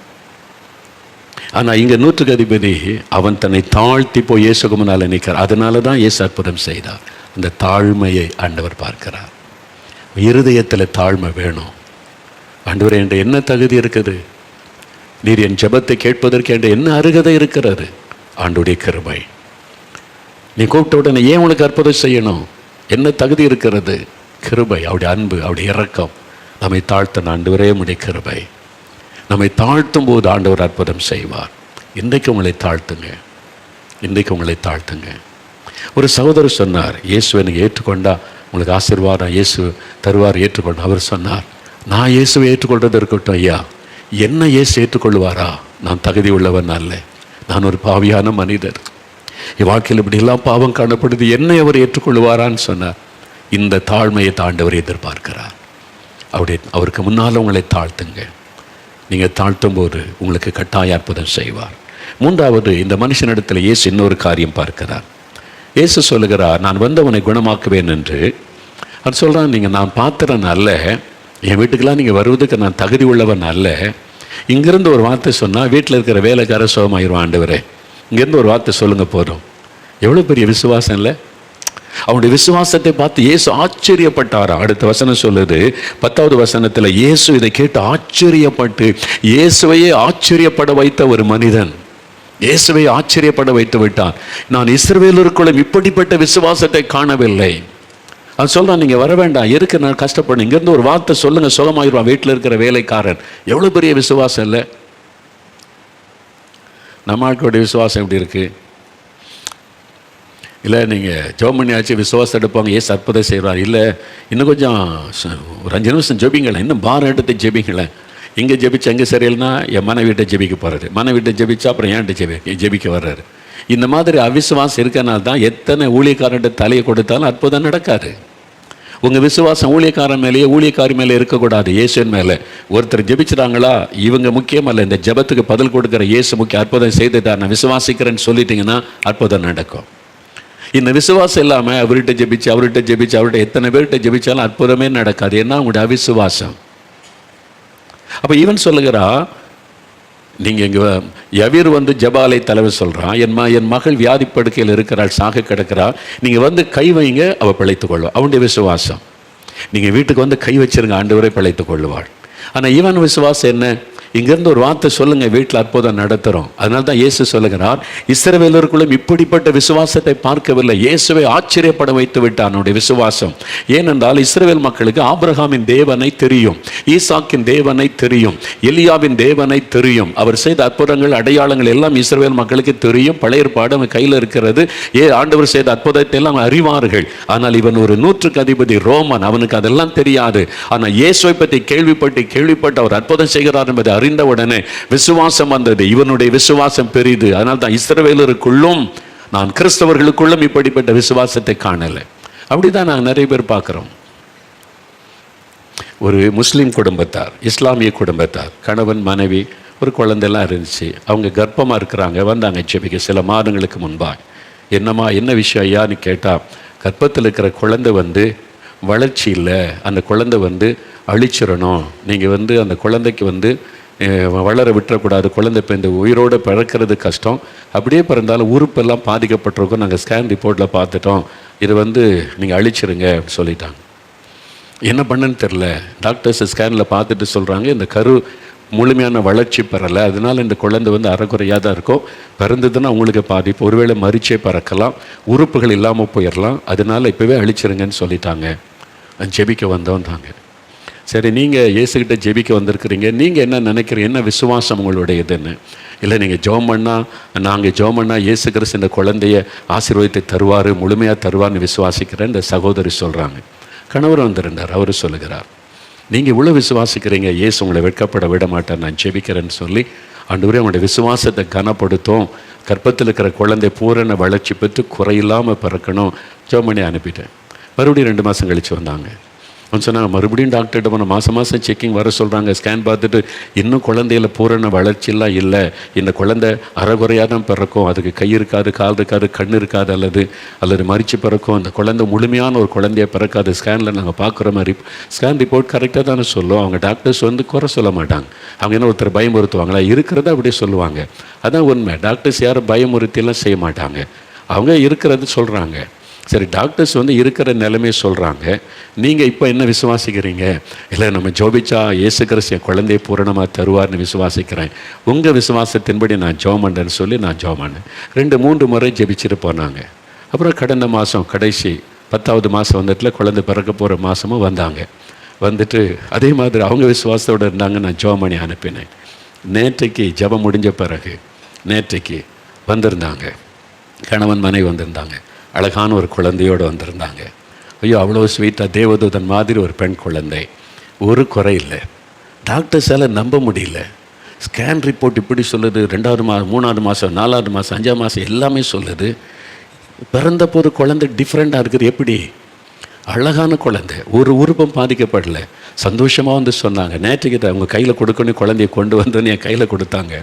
ஆனால் இங்கே 100க்கு அதிபதி அவன் தன்னை தாழ்த்தி போய் இயேசுக்கு முன்னால் நிற்கிறார். அதனால தான் இயேசு அற்புதம் செய்தார். அந்த தாழ்மையை ஆண்டவர் பார்க்கிறார். இருதயத்தில் தாழ்மை வேணும். ஆண்டவர் என்ற என்ன தகுதி இருக்குது? நீர் என் ஜெபத்தை கேட்பதற்கு என்ற என்ன அருகதை இருக்கிறது? ஆண்டவருடைய கிருபை. நீ கூப்பிட்ட உடனே ஏன் உனக்கு அற்புதம் செய்யணும்? என்ன தகுதி இருக்கிறது? கிருபை, அவருடைய அன்பு, அவருடைய இரக்கம். நம்மை தாழ்த்த ஆண்டவரே உம்முடைய கிருபை. நம்மை தாழ்த்தும் போது ஆண்டவர் அற்புதம் செய்வார். இன்றைக்கு உங்களை தாழ்த்துங்க, இன்றைக்கு உங்களை தாழ்த்துங்க. ஒரு சகோதரர் சொன்னார், இயேசுவை நீங்கள் ஏற்றுக்கொண்டா உங்களுக்கு ஆசீர்வாதம் இயேசு தருவார், ஏற்றுக்கொண்டு. அவர் சொன்னார், நான் இயேசுவை ஏற்றுக்கொள்வது இருக்கட்டும் ஐயா, என்ன இயேசு ஏற்றுக்கொள்வாரா? நான் தகுதி உள்ளவன் அல்ல, நான் ஒரு பாவியான மனிதர், என் வாழ்க்கையில் இப்படியெல்லாம் பாவம் காணப்படுது, என்னை அவர் ஏற்றுக்கொள்வாரான்னு சொன்னார். இந்த தாழ்மையை தாண்டவர் எதிர்பார்க்கிறார். அவருக்கு முன்னால் உங்களை தாழ்த்துங்க. நீங்கள் தாழ்த்தும் போது உங்களுக்கு கட்டாய அற்புதம் செய்வார். மூன்றாவது, இந்த மனுஷனிடத்தில் இயேசு இன்னொரு காரியம் பார்க்கிறார். இயேசு சொல்லுகிறார், நான் வந்தவனை குணமாக்குவேன் என்று. அவர் சொல்கிறான், நீங்கள் நான் பாத்திரன் அல்ல, என் வீட்டுக்கெல்லாம் நீங்கள் வருவதுக்கு நான் தகுதி உள்ளவன் அல்ல. இங்கேருந்து ஒரு வார்த்தை சொன்னால் வீட்டில் இருக்கிற வேலைக்கார சுகமாயிருவான் ஆண்டவரே. இங்கேருந்து ஒரு வார்த்தை சொல்லுங்கள் போதும். எவ்வளோ பெரிய விசுவாசம் இல்லை? அவனுடைய விசுவாசத்தை பார்த்து இயேசு ஆச்சரியப்பட்டாரா. அடுத்த வசனம் சொல்லுது, 10வது வசனத்தில், இயேசு இதை கேட்டு ஆச்சரியப்பட்டு, இயேசுவையே ஆச்சரியப்பட வைத்த ஒரு மனிதன் இயேசுவை ஆச்சரியப்பட வைத்து விட்டான். நான் இஸ்ரவேலருக்குள்ள இப்படிப்பட்ட விசுவாசத்தை காணவில்லை. அது சொல்றான், நீங்கள் வர வேண்டாம், இருக்கு நான் கஷ்டப்படும், இங்கேருந்து ஒரு வார்த்தை சொல்லுங்கள் சுகமாயிருவான் வீட்டில் இருக்கிற வேலைக்காரன். எவ்வளோ பெரிய விசுவாசம் இல்லை? நம்ம ஆட்களுடைய விசுவாசம் எப்படி இருக்குது? இல்லை நீங்கள் ஜெபம் பண்ணியாச்சு விசுவாசம் எடுப்பாங்க, ஏசு அற்புதம் செய்வார். இல்லை இன்னும் கொஞ்சம் ஒரு 5 நிமிஷம் ஜெபிங்களேன், இன்னும் பாரம் எடுத்து ஜெபிங்களேன். இங்கே ஜெபிச்சு அங்கே சரியில்லைனா என் மனைவிட்ட ஜெபிக்க போகிறாரு, மனைவிட்ட ஜெபிச்சா அப்புறம் ஏன்ட்டு ஜெபிக்க வர்றாரு. இந்த மாதிரி அவிசுவாசம் இருக்கனால தான் எத்தனை ஊழியக்காரன்ட்ட தலையை கொடுத்தாலும் அற்புதம் நடக்காது. உங்கள் விசுவாசம் ஊழியக்காரன் மேலேயே ஊழியக்காரி மேலே இருக்கக்கூடாது, இயேசுவின் மேலே. ஒருத்தர் ஜெபிச்சுட்டாங்களா, இவங்க முக்கியமல்ல, இந்த ஜெபத்துக்கு பதில் கொடுக்குற இயேசு முக்கியம். அற்புதம் செய்துட்டார், நான் விசுவாசிக்கிறேன்னு சொல்லிட்டீங்கன்னா அற்புதம் நடக்கும். இந்த விசுவாசம் இல்லாமல் அவர்கிட்ட அவர்கிட்ட எத்தனை பேர்கிட்ட ஜெபிச்சாலும் அற்புதமே நடக்காது. ஏன்னா அவங்களுடைய அவிசுவாசம். அப்போ இவன் சொல்லுகிறா, நீங்கள் இங்கே யவீர் வந்து ஜபாலை தலைவர் சொல்கிறான், என் மகள் வியாதி படுக்கையில் இருக்கிறாள், சாக கிடக்கிறா, நீங்கள் வந்து கை வைங்க, அவள் பிழைத்துக் கொள்வாள். அவனுடைய விசுவாசம். நீங்கள் வீட்டுக்கு வந்து கை வச்சிருங்க, ஆண்டவரை பிழைத்துக் கொள்வாள். ஆனால் இவன் விசுவாசம் என்ன? இங்கேருந்து ஒரு வார்த்தை சொல்லுங்கள், வீட்டில் அற்புதம் நடத்துகிறோம். அதனால தான் இயேசு சொல்லுகிறார், இஸ்ரவேலருக்குள்ளும் இப்படிப்பட்ட விசுவாசத்தை பார்க்கவில்லை, இயேசுவை ஆச்சரியப்பட வைத்து விட்டார் அவனுடைய விசுவாசம். ஏனென்றால் இஸ்ரவேல் மக்களுக்கு ஆபிரகாமின் தேவனை தெரியும், ஈசாக்கின் தேவனை தெரியும், எலியாவின் தேவனை தெரியும். அவர் செய்த அற்புதங்கள் அடையாளங்கள் எல்லாம் இஸ்ரவேல் மக்களுக்கு தெரியும். பழைய ஏற்பாடு அவன் கையில் இருக்கிறது. ஆண்டவர் செய்த அற்புதத்தை எல்லாம் அறிவார்கள். ஆனால் இவன் ஒரு 100க்கு அதிபதி ரோமன், அவனுக்கு அதெல்லாம் தெரியாது. ஆனால் இயேசுவை பற்றி கேள்விப்பட்டு அவர் அற்புதம் செய்கிறார் என்பதை அறிந்தவுடனே விசுவாசம் வந்தது. இவனுடைய விசுவாசம் பெரிது. அதனால் தான் இஸ்ரவேலருக்குள்ளும் நான் கிறிஸ்தவர்களுக்குள்ளும் இப்படிப்பட்ட விசுவாசத்தை காணலை. அப்படிதான் நாங்கள் நிறைய பேர் பார்க்குறோம். ஒரு முஸ்லீம் குடும்பத்தார், இஸ்லாமிய குடும்பத்தார், கணவன் மனைவி, ஒரு குழந்தைலாம் இருந்துச்சு. அவங்க கர்ப்பமாக இருக்கிறாங்க. வந்தாங்க ஜெபிக்க சில மாதங்களுக்கு முன்பாக. என்னம்மா என்ன விஷயம் ஐயான்னு கேட்டால், கர்ப்பத்தில் இருக்கிற குழந்தை வந்து வளர்ச்சி இல்லை, அந்த குழந்தை வந்து அழிச்சிடணும், நீங்கள் வந்து அந்த குழந்தைக்கு வந்து வளர விட்டுறக்கூடாது, குழந்தை இப்போ இந்த உயிரோடு பிறக்கிறது கஷ்டம், அப்படியே பிறந்தாலும் உறுப்பெல்லாம் பாதிக்கப்பட்டிருக்கோம், நாங்கள் ஸ்கேன் ரிப்போர்ட்டில் பார்த்துட்டோம், இதை வந்து நீங்கள் அழிச்சிருங்க அப்படின்னு சொல்லிட்டாங்க. என்ன பண்ணுன்னு தெரில. டாக்டர்ஸ் ஸ்கேனில் பார்த்துட்டு சொல்கிறாங்க, இந்த கரு முழுமையான வளர்ச்சி பெறலை, அதனால் இந்த குழந்தை வந்து அறகுறையாக தான் இருக்கும், பிறந்ததுன்னா உங்களுக்கு பாதிப்பு, ஒருவேளை மரிச்சே பறக்கலாம், உறுப்புகள் இல்லாமல் போயிடலாம், அதனால் இப்போவே அழிச்சிருங்கன்னு சொல்லிட்டாங்க. ஜெபிக்க வந்தோம் தாங்க. சரி, நீங்கள் இயேசுகிட்ட ஜெபிக்க வந்திருக்கிறீங்க, நீங்கள் என்ன நினைக்கிறீங்க, என்ன விசுவாசம் உங்களுடைய இதுன்னு? இல்லை நீங்கள் ஜெபம் பண்ணால் இயேசு கிறிஸ்து இந்த குழந்தைய ஆசீர்வாதத்தை தருவார், முழுமையாக தருவார்னு விசுவாசிக்கிறேன் இந்த சகோதரி சொல்கிறாங்க. கணவர் வந்திருந்தார், அவர் சொல்லுகிறார், நீங்கள் இவ்வளோ விசுவாசிக்கிறீங்க, இயேசு உங்களை வெட்கப்பட விட மாட்டார், நான் ஜெபிக்கிறேன்னு சொல்லி ஆண்டவரே அவனுடைய விசுவாசத்தை கனப்படுத்தும், கர்ப்பத்தில் இருக்கிற குழந்தை பூரண வளர்ச்சி பெற்று குறையில்லாமல் பிறக்கணும், ஜெபம் பண்ணி அனுப்பிட்டேன். மறுபடியும் 2 மாதம் கழித்து வந்தாங்க. அவன் சொன்னாங்க, மறுபடியும் டாக்டர்கிட்ட போனால் மாதம் செக்கிங் வர சொல்கிறாங்க, ஸ்கேன் பார்த்துட்டு இன்னும் குழந்தையில பூரண வளர்ச்சியெல்லாம் இல்லை, இந்த குழந்தை அறகுறையாக தான் பிறக்கும், அதுக்கு கை இருக்காது, கால் இருக்காது, கண் இருக்காது, அல்லது மரிச்சு பிறக்கும், அந்த குழந்தை முழுமையான ஒரு குழந்தைய பிறக்காது, ஸ்கேனில் நாங்கள் பார்க்குற மாதிரி ஸ்கேன் ரிப்போர்ட் கரெக்டாக தானே சொல்லும். அவங்க டாக்டர்ஸ் வந்து குறை சொல்ல மாட்டாங்க, அவங்க என்ன ஒருத்தர் பயமுறுத்துவாங்களா, இருக்கிறத அப்படியே சொல்லுவாங்க. அதான் உண்மை. டாக்டர்ஸ் யாரும் பயமுறுத்தியெல்லாம் செய்ய மாட்டாங்க, அவங்க இருக்கிறது சொல்கிறாங்க. சரி, டாக்டர்ஸ் வந்து இருக்கிற நிலைமையை சொல்கிறாங்க, நீங்கள் இப்போ என்ன விசுவாசிக்கிறீங்க? இல்லை நம்ம ஜோபிச்சா இயேசு கிறிஸ்து என் குழந்தையை பூரணமாக தருவார்னு விசுவாசிக்கிறேன், உங்கள் விசுவாசத்தின்படி நான் ஜெபம் பண்ணுறேன்னு சொல்லி நான் ஜெபம் பண்ணேன். 2-3 முறை ஜெபிச்சுட்டு போனாங்க. அப்புறம் கடந்த மாதம் கடைசி 10வது மாதம் வந்துட்டுல குழந்தை பிறக்க போகிற மாதமும் வந்தாங்க. வந்துட்டு அதே மாதிரி அவங்க விசுவாசத்தோடு இருந்தாங்க, நான் ஜெபம் பண்ணி அனுப்பினேன். நேற்றைக்கு ஜெபம் முடிஞ்ச பிறகு நேற்றைக்கு வந்திருந்தாங்க, கணவன் மனைவி வந்திருந்தாங்க, அழகான ஒரு குழந்தையோடு வந்திருந்தாங்க. ஐயோ அவ்வளோ ஸ்வீட்டாக தேவதூதன் மாதிரி ஒரு பெண் குழந்தை, ஒரு குறை இல்லை. டாக்டர்ஸால் நம்ப முடியல. ஸ்கேன் ரிப்போர்ட் இப்படி சொல்லுது, 2வது மாதம் 3வது மாதம் 4வது மாதம் 5ஆம் மாதம் எல்லாமே சொல்லுது. பிறந்த போது குழந்தை டிஃப்ரெண்ட்டாக இருக்குது. எப்படி அழகான குழந்தை, ஒரு உறுப்பும் பாதிக்கப்படலை. சந்தோஷமாக வந்து சொன்னாங்க. நேற்றுக்கு அவங்க கையில் கொடுக்கணும், குழந்தைய கொண்டு வந்தோன்னு என் கையில் கொடுத்தாங்க.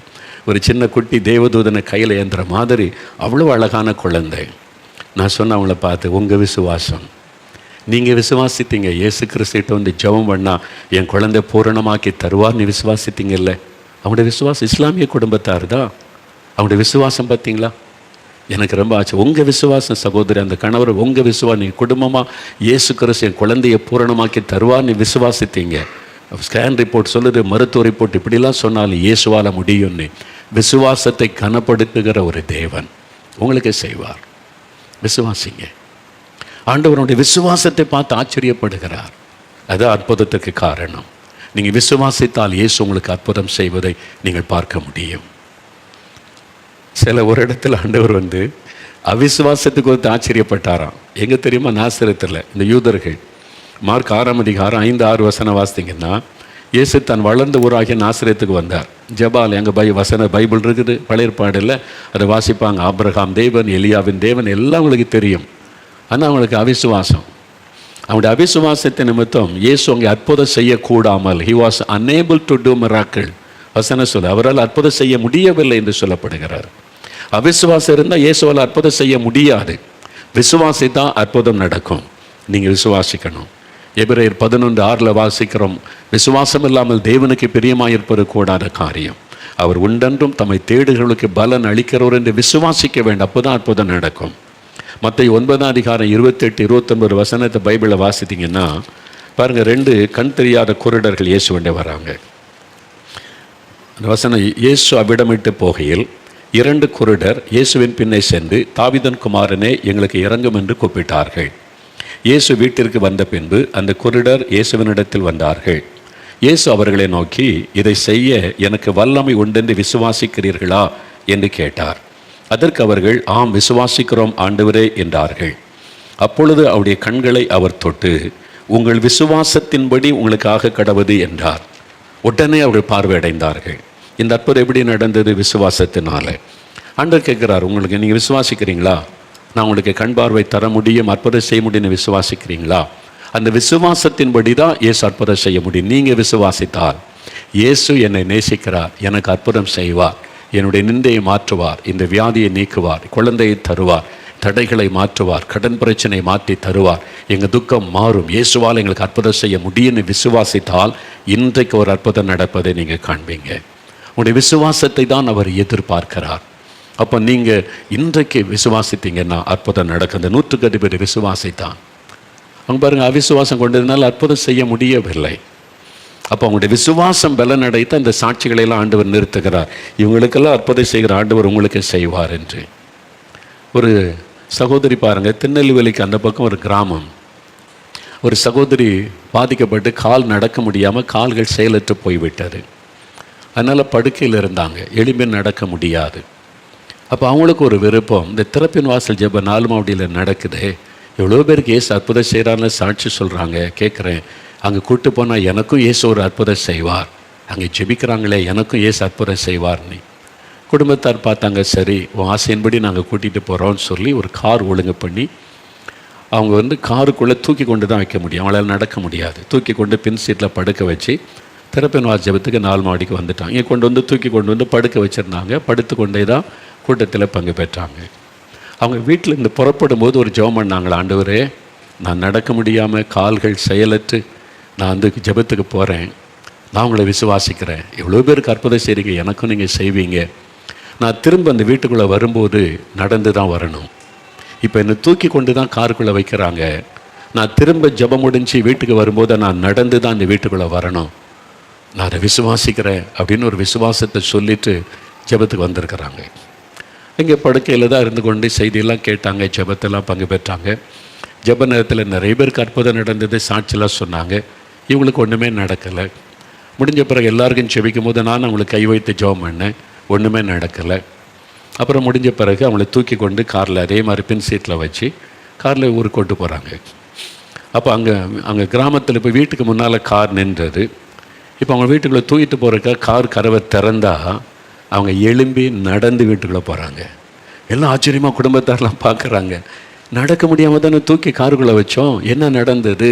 ஒரு சின்ன குட்டி தேவதூதனை கையில் ஏந்துற மாதிரி அவ்வளோ அழகான குழந்தை. நான் சொன்னேன் அவங்கள பார்த்து, உங்கள் விசுவாசம், நீங்கள் விசுவாசித்தீங்க இயேசு கிறிஸ்துட்ட வந்து ஜெபம் பண்ணால் என் குழந்தை பூரணமாக்கி தருவார், நீ விசுவாசித்தீங்கல்ல. அவங்களுடைய விசுவாசம் இஸ்லாமிய குடும்பத்தார் தான். அவங்களுடைய விசுவாசம் பார்த்தீங்களா, எனக்கு ரொம்ப ஆச்சு. உங்கள் விசுவாசம் சகோதரி, அந்த கணவர் உங்கள் விசுவாசம், நீங்கள் குடும்பமாக இயேசு கிறிஸ்து என் குழந்தையை பூரணமாக்கி தருவார், நீ விசுவாசித்தீங்க. ஸ்கேன் ரிப்போர்ட் சொல்லுது, மருத்துவ ரிப்போர்ட் இப்படிலாம் சொன்னாலும் இயேசுவால் முடியும்னு. விசுவாசத்தை கனப்படுத்துகிற ஒரு தேவன் உங்களுக்கு செய்வார். விசுவாசிங்க. ஆண்டவருடைய விசுவாசத்தை பார்த்து ஆச்சரியப்படுகிறார். அது அற்புதத்துக்கு காரணம். நீங்கள் விசுவாசித்தால் இயேசு உங்களுக்கு அற்புதம் செய்வதை நீங்கள் பார்க்க முடியும். சில ஒரு இடத்துல ஆண்டவர் வந்து அவிசுவாசத்துக்கு வந்து ஆச்சரியப்பட்டாராம். எங்கே தெரியுமா? நாசரத்தில் இந்த யூதர்கள். மார்க் 6ஆம் அதிகாரம் 5-6 வசனம் வாசித்தீங்கன்னா, இயேசு தன் வளர்ந்த ஊராகிய நாசரத்துக்கு வந்தார். ஜபால் எங்கள் பைபிள் இருக்குது, பழைய ஏற்பாடில் அதை வாசிப்பாங்க. ஆபிரகாம் தேவன், எலியாவின் தேவன் எல்லாம் உங்களுக்கு தெரியும். ஆனால் அவங்களுக்கு அவிசுவாசம். அவனுடைய அவிசுவாசத்தை நிமித்தம் இயேசு அங்கே அற்புதம் செய்யக்கூடாமல், he was unable to do miracle. வசனம் சொல்ல அவரால் அற்புதம் செய்ய முடியவில்லை என்று சொல்லப்படுகிறார். அவிசுவாசம் இருந்தால் இயேசுவால் அற்புதம் செய்ய முடியாது. விசுவாசித்தான் அற்புதம் நடக்கும். நீங்கள் விசுவாசிக்கணும். எபிரேயர் 11:6 வாசிக்கிறோம், விசுவாசம் இல்லாமல் தேவனுக்கு பிரியமாயிருப்பது கூடாத காரியம். அவர் உண்டென்றும் தம்மை தேடுகளுக்கு பலன் அளிக்கிறவர் என்று விசுவாசிக்க வேண்டும். அப்போதான் அற்புதம் நடக்கும். மத்தேயு 9ஆம் அதிகாரம் 28-29 வசனத்தை பைபிளை வாசித்தீங்கன்னா பாருங்கள், 2 கண் தெரியாத குருடர்கள் இயேசுவண்டே வராங்க. அந்த வசனம், இயேசு அவ்விடமிட்டு போகையில் 2 குருடர் இயேசுவின் பின்னே சென்று, தாவீதின் குமாரனே எங்களுக்கு இறங்கும் என்று கூப்பிட்டார்கள். இயேசு வீட்டிற்கு வந்த பின்பு அந்த குருடர் இயேசுவினிடத்தில் வந்தார்கள். இயேசு அவர்களை நோக்கி, இதை செய்ய எனக்கு வல்லமை உண்டென்று விசுவாசிக்கிறீர்களா என்று கேட்டார். அதற்கு அவர்கள், ஆம் விசுவாசிக்கிறோம் ஆண்டவரே என்றார்கள். அப்பொழுது அவருடைய கண்களை அவர் தொட்டு, உங்கள் விசுவாசத்தின்படி உங்களுக்காக கடவுது என்றார். உடனே அவர்கள் பார்வையடைந்தார்கள். இந்த அற்புதம் எப்படி நடந்தது? விசுவாசத்தினால. ஆண்டவர் கேட்கிறார், உங்களுக்கு நீங்கள் விசுவாசிக்கிறீங்களா? நான் உங்களுக்கு கண் பார்வை தர முடியும், அற்புதம் செய்ய முடியும்னு விசுவாசிக்கிறீங்களா? அந்த விசுவாசத்தின்படி தான் இயேசு அற்புதம் செய்ய முடியும். நீங்கள் விசுவாசித்தால் இயேசு என்னை நேசிக்கிறார், எனக்கு அற்புதம் செய்வார், என்னுடைய நிந்தையை மாற்றுவார், இந்த வியாதியை நீக்குவார், குழந்தையை தருவார், தடைகளை மாற்றுவார், கடன் பிரச்சனை மாற்றி தருவார், எங்கள் துக்கம் மாறும், இயேசுவால் எங்களுக்கு அற்புதம் செய்ய முடியும்னு விசுவாசித்தால் இன்றைக்கு ஒரு அற்புதம் நடப்பதை நீங்கள் காண்பீங்க. உங்களுடைய விசுவாசத்தை தான் அவர் எதிர்பார்க்கிறார். அப்போ நீங்கள் இன்றைக்கு விசுவாசித்தீங்கன்னா அற்புதம் நடக்கும். அந்த 100 பேர் விசுவாசித்தான். அவங்க பாருங்கள், அவிசுவாசம் கொண்டதுனால அற்புதம் செய்ய முடியவில்லை. அப்போ அவங்களுடைய விசுவாசம் பலன் அடைத்த அந்த சாட்சிகளையெல்லாம் ஆண்டவர் நிறுத்துகிறார். இவங்களுக்கெல்லாம் அற்புதம் செய்கிற ஆண்டவர் உங்களுக்கு செய்வார் என்று. ஒரு சகோதரி பாருங்கள், திருநெல்வேலிக்கு அந்த பக்கம் ஒரு கிராமம். ஒரு சகோதரி பாதிக்கப்பட்டு கால் நடக்க முடியாமல் கால்கள் செயலற்று போய்விட்டது. அதனால் படுக்கையில் இருந்தாங்க, எளிமையாக நடக்க முடியாது. அப்போ அவங்களுக்கு ஒரு விருப்பம், இந்த திறப்பின் வாசல் ஜெப 4 மாவடியில் நடக்குது, எவ்வளோ பேருக்கு இயேசு அற்புதம் செய்கிறான்னு சாட்சி சொல்கிறாங்க, கேட்குறேன், அங்கே கூப்பிட்டு போனால் எனக்கும் இயேசு ஒரு அற்புதம் செய்வார், அங்கே ஜெபிக்கிறாங்களே எனக்கும் இயேசு அற்புதம் செய்வார்னு. குடும்பத்தார் பார்த்தாங்க, சரி உன் ஆசையின்படி நாங்கள் கூட்டிகிட்டு போகிறோன்னு சொல்லி ஒரு கார் ஒழுங்கு பண்ணி அவங்க காருக்குள்ளே தூக்கி கொண்டு தான் வைக்க முடியும், அவங்களால நடக்க முடியாது, தூக்கி கொண்டு பின் சீட்டில் படுக்க வச்சு திறப்பின் வாசல் ஜெபத்துக்கு 4 மாடிக்கு வந்துட்டாங்க. இங்கே தூக்கி கொண்டு வந்து படுக்க வச்சுருந்தாங்க. படுத்து கொண்டே தான் கூட்டத்தில் பங்கு பெற்றாங்க. அவங்க வீட்டில் இருந்து புறப்படும் போது ஒரு ஜெபம் பண்ணாங்களா, ஆண்டவரே நான் நடக்க முடியாமல் கால்கள் செயலற்று நான் ஜெபத்துக்கு போகிறேன், நான் உங்களை விசுவாசிக்கிறேன், எவ்வளோ பேருக்கு அற்புதம் செய்கிறீங்க, எனக்கும் நீங்கள் செய்வீங்க, நான் திரும்ப அந்த வீட்டுக்குள்ளே வரும்போது நடந்து தான் வரணும், இப்போ என்னை தூக்கி கொண்டு தான் காருக்குள்ளே வைக்கிறாங்க, நான் திரும்ப ஜெபம் முடிஞ்சு வீட்டுக்கு வரும்போது நான் நடந்து தான் இந்த வீட்டுக்குள்ளே வரணும், நான் அதை விசுவாசிக்கிறேன் அப்படின்னு ஒரு விசுவாசத்தை சொல்லிவிட்டு ஜெபத்துக்கு வந்திருக்கிறாங்க. இங்கே படுக்கையில் தான் இருந்து கொண்டு செய்தியெல்லாம் கேட்டாங்க, ஜெபத்தெல்லாம் பங்கு பெற்றாங்க. ஜெப நேரத்தில் நிறைய பேருக்கு அற்புதம் நடந்தது, சாட்சியெல்லாம் சொன்னாங்க. இவங்களுக்கு ஒன்றுமே நடக்கலை. முடிஞ்ச பிறகு எல்லாருக்கும் ஜெபிக்கும் போது நான் அவங்களுக்கு கை வைத்து ஜெபம் பண்ணேன், ஒன்றுமே நடக்கலை. அப்புறம் முடிஞ்ச பிறகு அவங்கள தூக்கி கொண்டு காரில் அதே மாதிரி பின் சீட்டில் வச்சு காரில் ஊருக்கு கொண்டு போகிறாங்க. அப்போ அங்கே கிராமத்தில் இப்போ வீட்டுக்கு முன்னால் கார் நின்றது. இப்போ அவங்க வீட்டுக்குள்ளே தூக்கிட்டு போகிறதுக்காக கார் கதவை திறந்தா அவங்க எழும்பி நடந்து வீட்டுக்குள்ளே போகிறாங்க. எல்லாம் ஆச்சரியமாக குடும்பத்தாரெலாம் பார்க்குறாங்க. நடக்க முடியாமல் தானே தூக்கி காருக்குள்ளே வச்சோம், என்ன நடந்தது?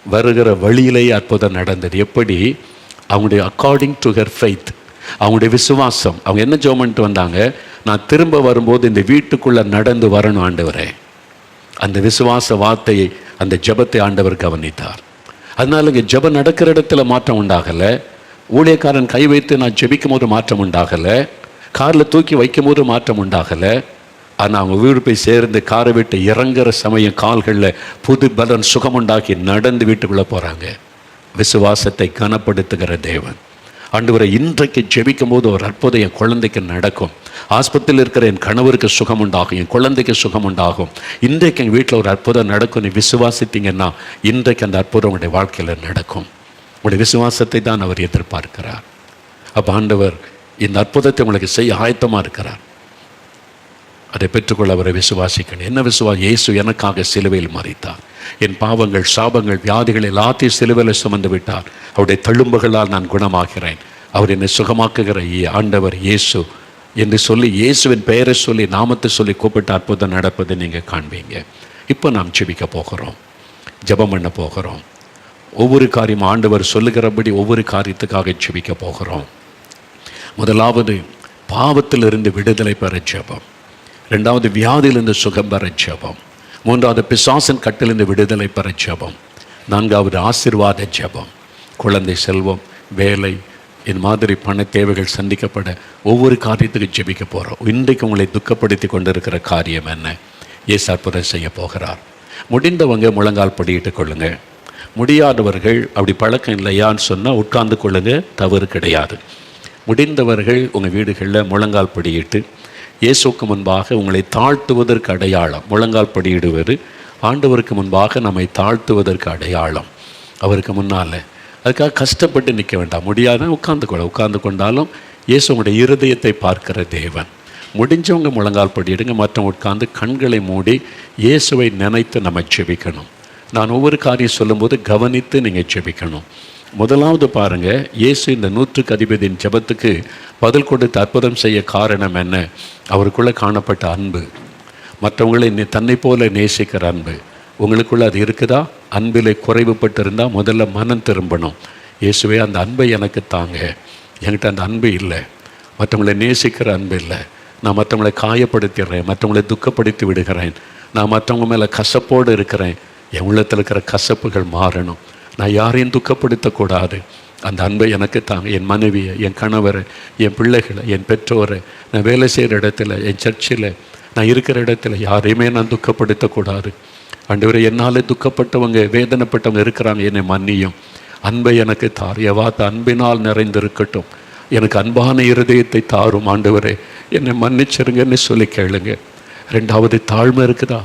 வருகிற வழியிலேயே அற்புதம் நடந்தது. எப்படி? அவங்களுடைய அக்கார்டிங் டு ஹர் ஃபெய்த், அவங்களுடைய விசுவாசம். அவங்க என்ன ஜெபம் பண்ணிட்டு வந்தாங்க? நான் திரும்ப வரும்போது இந்த வீட்டுக்குள்ளே நடந்து வரணும் ஆண்டவரே. அந்த விசுவாச வார்த்தையை, அந்த ஜெபத்தை ஆண்டவர் கவனித்தார். அதனால இங்கே ஜெபம் நடக்கிற இடத்துல மாற்றம் உண்டாகலை. ஊழியக்காரன் கை வைத்து நான் ஜெபிக்கும் போது மாற்றம் உண்டாகலை. காரில் தூக்கி வைக்கும் போது மாற்றம் உண்டாகலை. ஆனால் அவங்க வீடு போய் சேர்ந்து காரை விட்டு இறங்குற சமயம் கால்களில் புது பலன் சுகமுண்டாக்கி நடந்து வீட்டுக்குள்ளே போகிறாங்க. விசுவாசத்தை கனப்படுத்துகிற தேவன். ஆண்டவரை இன்றைக்கு ஜெபிக்கும் போது ஒரு அற்புதம் என் குழந்தைக்கு நடக்கும். ஆஸ்பத்திரியில் இருக்கிற என் கணவருக்கு சுகம் உண்டாகும், என் குழந்தைக்கு சுகம் உண்டாகும். இன்றைக்கு எங்கள் வீட்டில் ஒரு அற்புதம் நடக்கும். நீ விசுவாசித்தீங்கன்னா இன்றைக்கு அந்த அற்புதம் உங்களுடைய வாழ்க்கையில் நடக்கும். உங்களுடைய விசுவாசத்தை தான் அவர் எதிர்பார்க்கிறார். அப்போ ஆண்டவர் இந்த அற்புதத்தை உங்களுக்கு செய்ய ஆயத்தமாக இருக்கிறார். அதை பெற்றுக்கொள்ள அவரை விசுவாசிக்கணும். என்ன விசுவாசம்? இயேசு எனக்காக சிலுவையில் மரித்தார். என் பாவங்கள், சாபங்கள், வியாதிகள் எல்லாத்தையும் சிலுவையில் சுமந்து விட்டார். அவருடைய தழும்புகளால் நான் குணமாகிறேன். அவர் என்னை சுகமாக்குகிற ஆண்டவர் இயேசு என்று சொல்லி, இயேசுவின் பெயரை சொல்லி, நாமத்தை சொல்லி கூப்பிட்டு அற்புதம் நடப்பதை நீங்கள் காண்பீங்க. இப்போ நாம் ஜெபிக்க போகிறோம், ஜெபம் பண்ண போகிறோம். ஒவ்வொரு காரியம் ஆண்டவர் சொல்லுகிறபடி ஒவ்வொரு காரியத்துக்காக ஜெபிக்க போகிறோம். முதலாவது பாவத்திலிருந்து விடுதலை பெற ஜெபம். ரெண்டாவது வியாதியிலிருந்து சுகம் பெற ஜெபம். மூன்றாவது பிசாசின் கட்டிலிருந்து விடுதலை பெற ஜெபம். நான்காவது ஆசீர்வாத ஜெபம். குழந்தை செல்வம், வேலை, இந்த மாதிரி பண தேவைகள் சந்திக்கப்பட ஒவ்வொரு காரியத்துக்கு ஜெபிக்க போகிறோம். இன்றைக்கு உங்களை துக்கப்படுத்தி கொண்டிருக்கிற காரியம் என்ன? இயேசு அற்புதம் செய்ய போகிறார். முடிந்தவங்க முழங்கால் படியிட்டு கொள்ளுங்க. முடியாதவர்கள் அப்படி பழக்கம் இல்லையான்னு சொன்னால் உட்கார்ந்து கொள்ளுங்க, தவறு கிடையாது. முடிந்தவர்கள் உங்கள் வீடுகளில் முழங்கால் படியிட்டு இயேசுக்கு முன்பாக உங்களை தாழ்த்துவதற்கு அடையாளம். முழங்கால் படியிடுவது ஆண்டவருக்கு முன்பாக நம்மை தாழ்த்துவதற்கு அடையாளம். அவருக்கு முன்னால் அதுக்காக கஷ்டப்பட்டு நிற்க வேண்டாம். முடியாத உட்கார்ந்து கொண்டாலும் இயேசு உங்களுடைய இருதயத்தை பார்க்கிற தேவன். முடிஞ்சவங்க முழங்கால் படியிடுங்க. மற்றவங்க உட்கார்ந்து கண்களை மூடி இயேசுவை நினைத்து நம்ம ஜெபிக்கணும். நான் ஒவ்வொரு காரியம் சொல்லும்போது கவனித்து நீங்கள் ஜெபிக்கணும். முதலாவது பாருங்கள், இயேசு இந்த 100க்கு அதிபதியின் ஜெபத்துக்கு பதில் கொடுத்து அற்புதம் செய்ய காரணம் என்ன? அவருக்குள்ளே காணப்பட்ட அன்பு, மற்றவங்களை தன்னை போல நேசிக்கிற அன்பு. உங்களுக்குள்ளே அது இருக்குதா? அன்பில் குறைவுபட்டு இருந்தால் முதல்ல மனம் திரும்பணும். இயேசுவே, அந்த அன்பை எனக்கு தாங்க. என்கிட்ட அந்த அன்பு இல்லை, மற்றவங்களை நேசிக்கிற அன்பு இல்லை. நான் மற்றவங்களை காயப்படுத்திடுறேன், மற்றவங்களை துக்கப்படுத்தி விடுகிறேன், நான் மற்றவங்க மேலே கசப்போடு இருக்கிறேன். என் உள்ளத்தில் இருக்கிற கசப்புகள் மாறணும். நான் யாரையும் துக்கப்படுத்தக்கூடாது. அந்த அன்பை எனக்கு தாங்க. என் மனைவியை, என் கணவரை, என் பிள்ளைகளை, என் பெற்றோரை, நான் வேலை செய்கிற இடத்துல, என் சர்ச்சில், நான் இருக்கிற இடத்துல யாரையுமே நான் துக்கப்படுத்தக்கூடாது. ஆண்டவரே, என்னால் துக்கப்பட்டவங்க, வேதனைப்பட்டவங்க இருக்கிறாங்க, என்னை மன்னியும். அன்பை எனக்கு தார். எவாத்த அன்பினால் நிறைந்திருக்கட்டும். எனக்கு அன்பான இருதயத்தை தாரும் ஆண்டவரே, என்னை மன்னிச்சிருங்கன்னு சொல்லி கேளுங்க. ரெண்டாவது தாழ்மை இருக்குதா?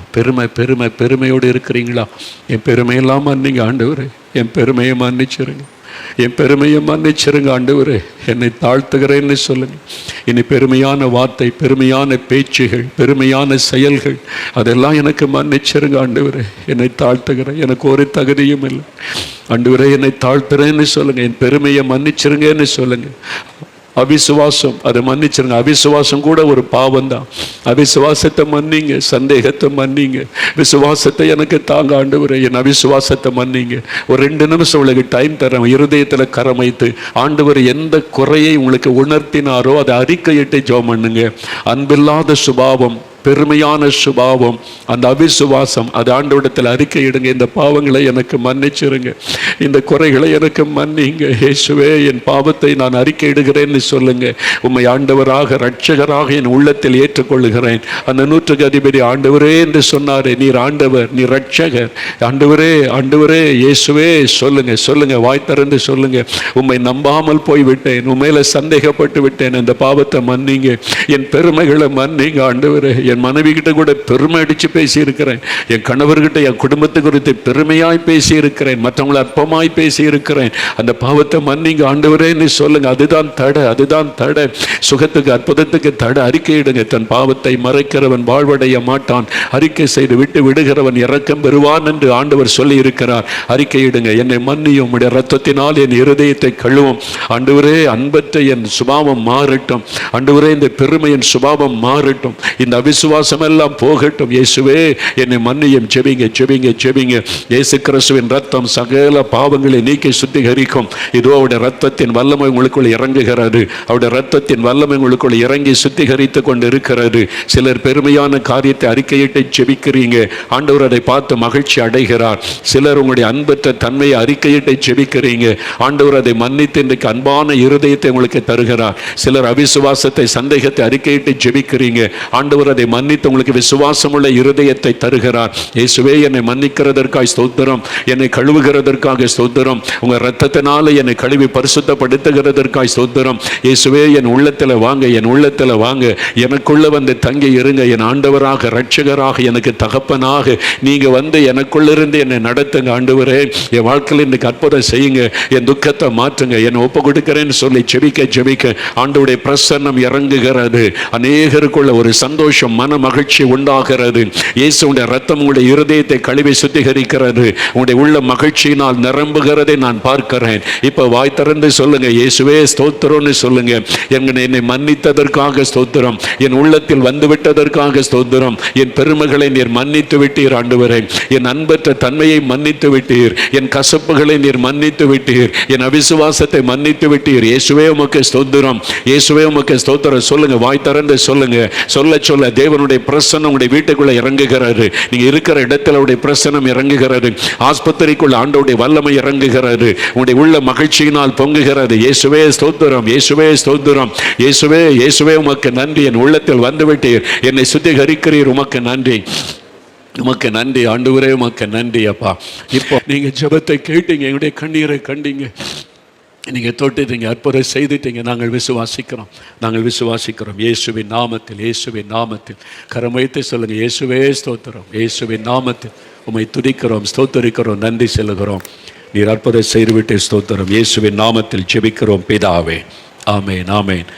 பெருமையோடு இருக்கிறீங்களா? என் பெருமையெல்லாம் மன்னிங்க ஆண்டவரே, என் பெருமையை மன்னிச்சிருங்க, என் பெருமையை மன்னிச்சிருங்க ஆண்டவரே, என்னை தாழ்த்துகிறேன்னு சொல்லுங்கள். இனி பெருமையான வார்த்தை, பெருமையான பேச்சுகள், பெருமையான செயல்கள் அதெல்லாம் எனக்கு மன்னிச்சிருங்க ஆண்டவரே, என்னை தாழ்த்துகிறேன், எனக்கு ஒரு தகுதியும் இல்லை ஆண்டவரே, என்னை தாழ்த்துறேன்னு சொல்லுங்கள், என் பெருமையை மன்னிச்சிருங்கன்னு சொல்லுங்கள். அவிசுவாசம், அதை மன்னிச்சிருங்க. அவிசுவாசம் கூட ஒரு பாவம் தான். அவிசுவாசத்தை மன்னிங்க, சந்தேகத்தை மன்னிங்க, விசுவாசத்தை எனக்கு தாங்க ஆண்டவரே, என் அவிசுவாசத்தை மன்னிங்க. ஒரு 2 நிமிஷம் உங்களுக்கு டைம் தரேன். இருதயத்தில் கரம் வைத்து ஆண்டவர் எந்த குறையை உங்களுக்கு உணர்த்தினாரோ அதை அறிக்கையிட்டு ஜெபம் பண்ணுங்க. அன்பில்லாத சுபாவம், பெருமையான சுபாவம், அந்த அவிசுவாசம், அது ஆண்டவரிடத்தில் அறிக்கையிடுங்க. இந்த பாவங்களை எனக்கு மன்னிச்சிருங்க, இந்த குறைகளை எனக்கு மன்னிங்க இயேசுவே, என் பாவத்தை நான் அறிக்கையிடுகிறேன்னு சொல்லுங்க. உம்மை ஆண்டவராக, இரட்சகராக என் உள்ளத்தில் ஏற்றுக்கொள்ளுகிறேன். அந்த 100க்கு அதிபதி ஆண்டவரே என்று சொன்னாரே, நீர் ஆண்டவர், நீர் இரட்சகர், ஆண்டவரே, ஆண்டவரே இயேசுவே சொல்லுங்க, வாய் திறந்து சொல்லுங்க. உம்மை நம்பாமல் போய்விட்டேன், உண்மையில சந்தேகப்பட்டு விட்டேன், இந்த பாவத்தை மன்னிங்க, என் பெருமைகளை மன்னிங்க ஆண்டவரே. என் மனைவி கிட்ட கூட பெருமை அடித்து பேசியிருக்கிறேன், என் கணவர்கிட்ட என் குடும்பத்தை குறித்து பெருமையாய் பேசியிருக்கிறேன், மற்றவங்களை அற்பமாய் பேசியிருக்கிறேன். அந்த பாவத்தை மன்னிங்க ஆண்டவரேன்னு சொல்லுங்க. அதுதான் தடை, அதுதான் தடை. சுகத்துக்கு அற்புதத்துக்கு தடை. அறிக்கையிடுங்க. தன் பாவத்தை மறைக்கிறவன் வாழ்வடைய மாட்டான், அறிக்கை செய்து விட்டு விடுகிறவன் இரக்கம் பெறுவான் என்று ஆண்டவர் சொல்லி இருக்கிறார். அறிக்கையிடுங்க. என்னை மன்னியும், உம்முடைய இரத்தத்தினால் என் இருதயத்தை கழுவும் ஆண்டவரே. அன்பற்ற என் சுபாவம் மாறட்டும் ஆண்டவரே. இந்த பெருமையின் சுபாவம் மாறட்டும், இந்த அவிசுவாசம் எல்லாம் போகட்டும். இயேசுவே என்னை மன்னியும். ஜெபிங்க, ஜெபிங்க, ஜெபிங்க. இயேசு கிறிஸ்துவின் ரத்தம் சகல பாவங்களை நீக்கி சுத்திகரிக்கும். இதோ அவருடைய ரத்தத்தின் வல்லமை உங்களுக்குள் இறங்குகிறது. அவருடைய ரத்தத்தின் வல்லமை உங்களுக்குள் இறங்கி சுத்திகரித்து கொண்டு இருக்கிறது. சிலர் பெருமையான காரியத்தை அறிக்கையிட்டு ஜெபிக்கிறீங்க, ஆண்டவர் அதை பார்த்து மகிழ்ச்சி அடைகிறார். சிலர் உங்களுடைய அன்பற்ற தன்மையை அறிக்கையிட்டு ஜெபிக்கிறீங்க, ஆண்டவர் அதை மன்னித்து இன்றைக்கு அன்பான இருதயத்தை உங்களுக்கு தருகிறார். சிலர் அவிசுவாசத்தை சந்தேகத்தை அறிக்கையிட்டு ஜெபிக்கிறீங்க, ஆண்டவர் அதை மன்னித்து உங்களுக்கு விசுவாசமுள்ள இருதயத்தை தருகிறார். இயேசுவே என்னை மன்னிக்கிறதற்காக ஸ்தோத்திரம், என்னை கழுவுகிறதற்காக ஸ்தோத்திரம், உங்க இரத்தத்தினால என்னை கழுவி பரிசுத்தப்படுத்துகிறதற்காக ஸ்தோத்திரம். இயேசுவே என் உள்ளத்தில் வாங்க, என் உள்ளத்தில் வாங்க, எனக்குள்ள வந்து தங்கி இருங்க. என் ஆண்டவராக இரட்சகராக எனக்கு தகப்பனாக நீங்க வந்து எனக்குள்ளிருந்து என்னை நடத்துங்க ஆண்டவரே. என் வாழ்க்கையில் இன்னைக்கு அற்புதம் செய்யுங்க, என் துக்கத்தை மாற்றுங்க, என்னை ஒப்பு கொடுக்கிறேன்னு சொல்லி ஜெபிக்க ஜெபிக்க ஆண்டவருடைய பிரசன்னம் இறங்குகிறது. அநேகருக்குள்ள ஒரு சந்தோஷம், மன மகிழ்ச்சி உண்டாகிறது. இயேசுடைய ரத்தம் உங்களுடைய இருதயத்தை கழுவி சுத்திகரிக்கிறது. உங்களுடைய உள்ள மகிழ்ச்சியினால் நிரம்புகிறதை நான் பார்க்கிறேன். இப்ப வாய் திறந்து சொல்லுங்க, இயேசுவே ஸ்தோத்திரம்னு சொல்லுங்க. என்னை மன்னித்ததற்காக ஸ்தோத்திரம், என் உள்ளத்தில் வந்துவிட்டதற்காக ஸ்தோத்திரம். என் பெருமைகளை நீர் மன்னித்து விட்டீர் ஆண்டவரே. என் அன்பற்ற தன்மையை மன்னித்து விட்டீர், என் கசப்புகளை நீர் மன்னித்து விட்டீர், என் அவிசுவாசத்தை மன்னித்து விட்டீர். இயேசுவே உமக்கு ஸ்தோத்திரம், இயேசுவே உமக்கு ஸ்தோத்திரம். சொல்லுங்க, வாய் திறந்து சொல்லுங்க. சொல்ல சொல்ல தேவனுடைய பிரசன்னம் உங்களுடைய வீட்டுக்குள்ள இறங்குகிறது. நீங்க இருக்கிற இடத்துல அவருடைய பிரசன்னம் இறங்குகிறது. ஆஸ்பத்திரிக்குள்ள ஆண்டவருடைய வல்லமை இறங்குகிறது. உங்களுடைய உள்ள மகிழ்ச்சியினால் பொங்குகிறது. இயேசுவே ஸ்தோத்திரம், இயேசுவே ஸ்தோத்திரம். இயேசுவே, இயேசுவே உமக்கு நன்றி. என் உள்ளத்தில் வந்துவிட்டீர், என்னை சுத்திகரிக்கிறீர். உமக்கு நன்றி, உமக்கு நன்றி ஆண்டவரே, உமக்கு நன்றி அப்பா. இப்போ நீங்க ஜெபத்தை கேட்டீங்க, எங்களுடைய கண்ணீரை கண்டீங்க, நீங்க தொட்டுட்டீங்க, அற்புதம் செய்துட்டீங்க. நாங்கள் விசுவாசிக்கிறோம், நாங்கள் விசுவாசிக்கிறோம். இயேசுவின் நாமத்தில், இயேசுவின் நாமத்தில் கரம் வைத்து சொல்லுங்க, இயேசுவே ஸ்தோத்திரம், இயேசுவின் நாமத்தில் உம்மை துதிக்கிறோம், ஸ்தோத்தரிக்கிறோம், நன்றி செலுகிறோம். நீர் அற்புதம் செய்துவிட்டு ஸ்தோத்திரம். இயேசுவின் நாமத்தில் ஜெபிக்கிறோம் பிதாவே, ஆமேன், ஆமேன்.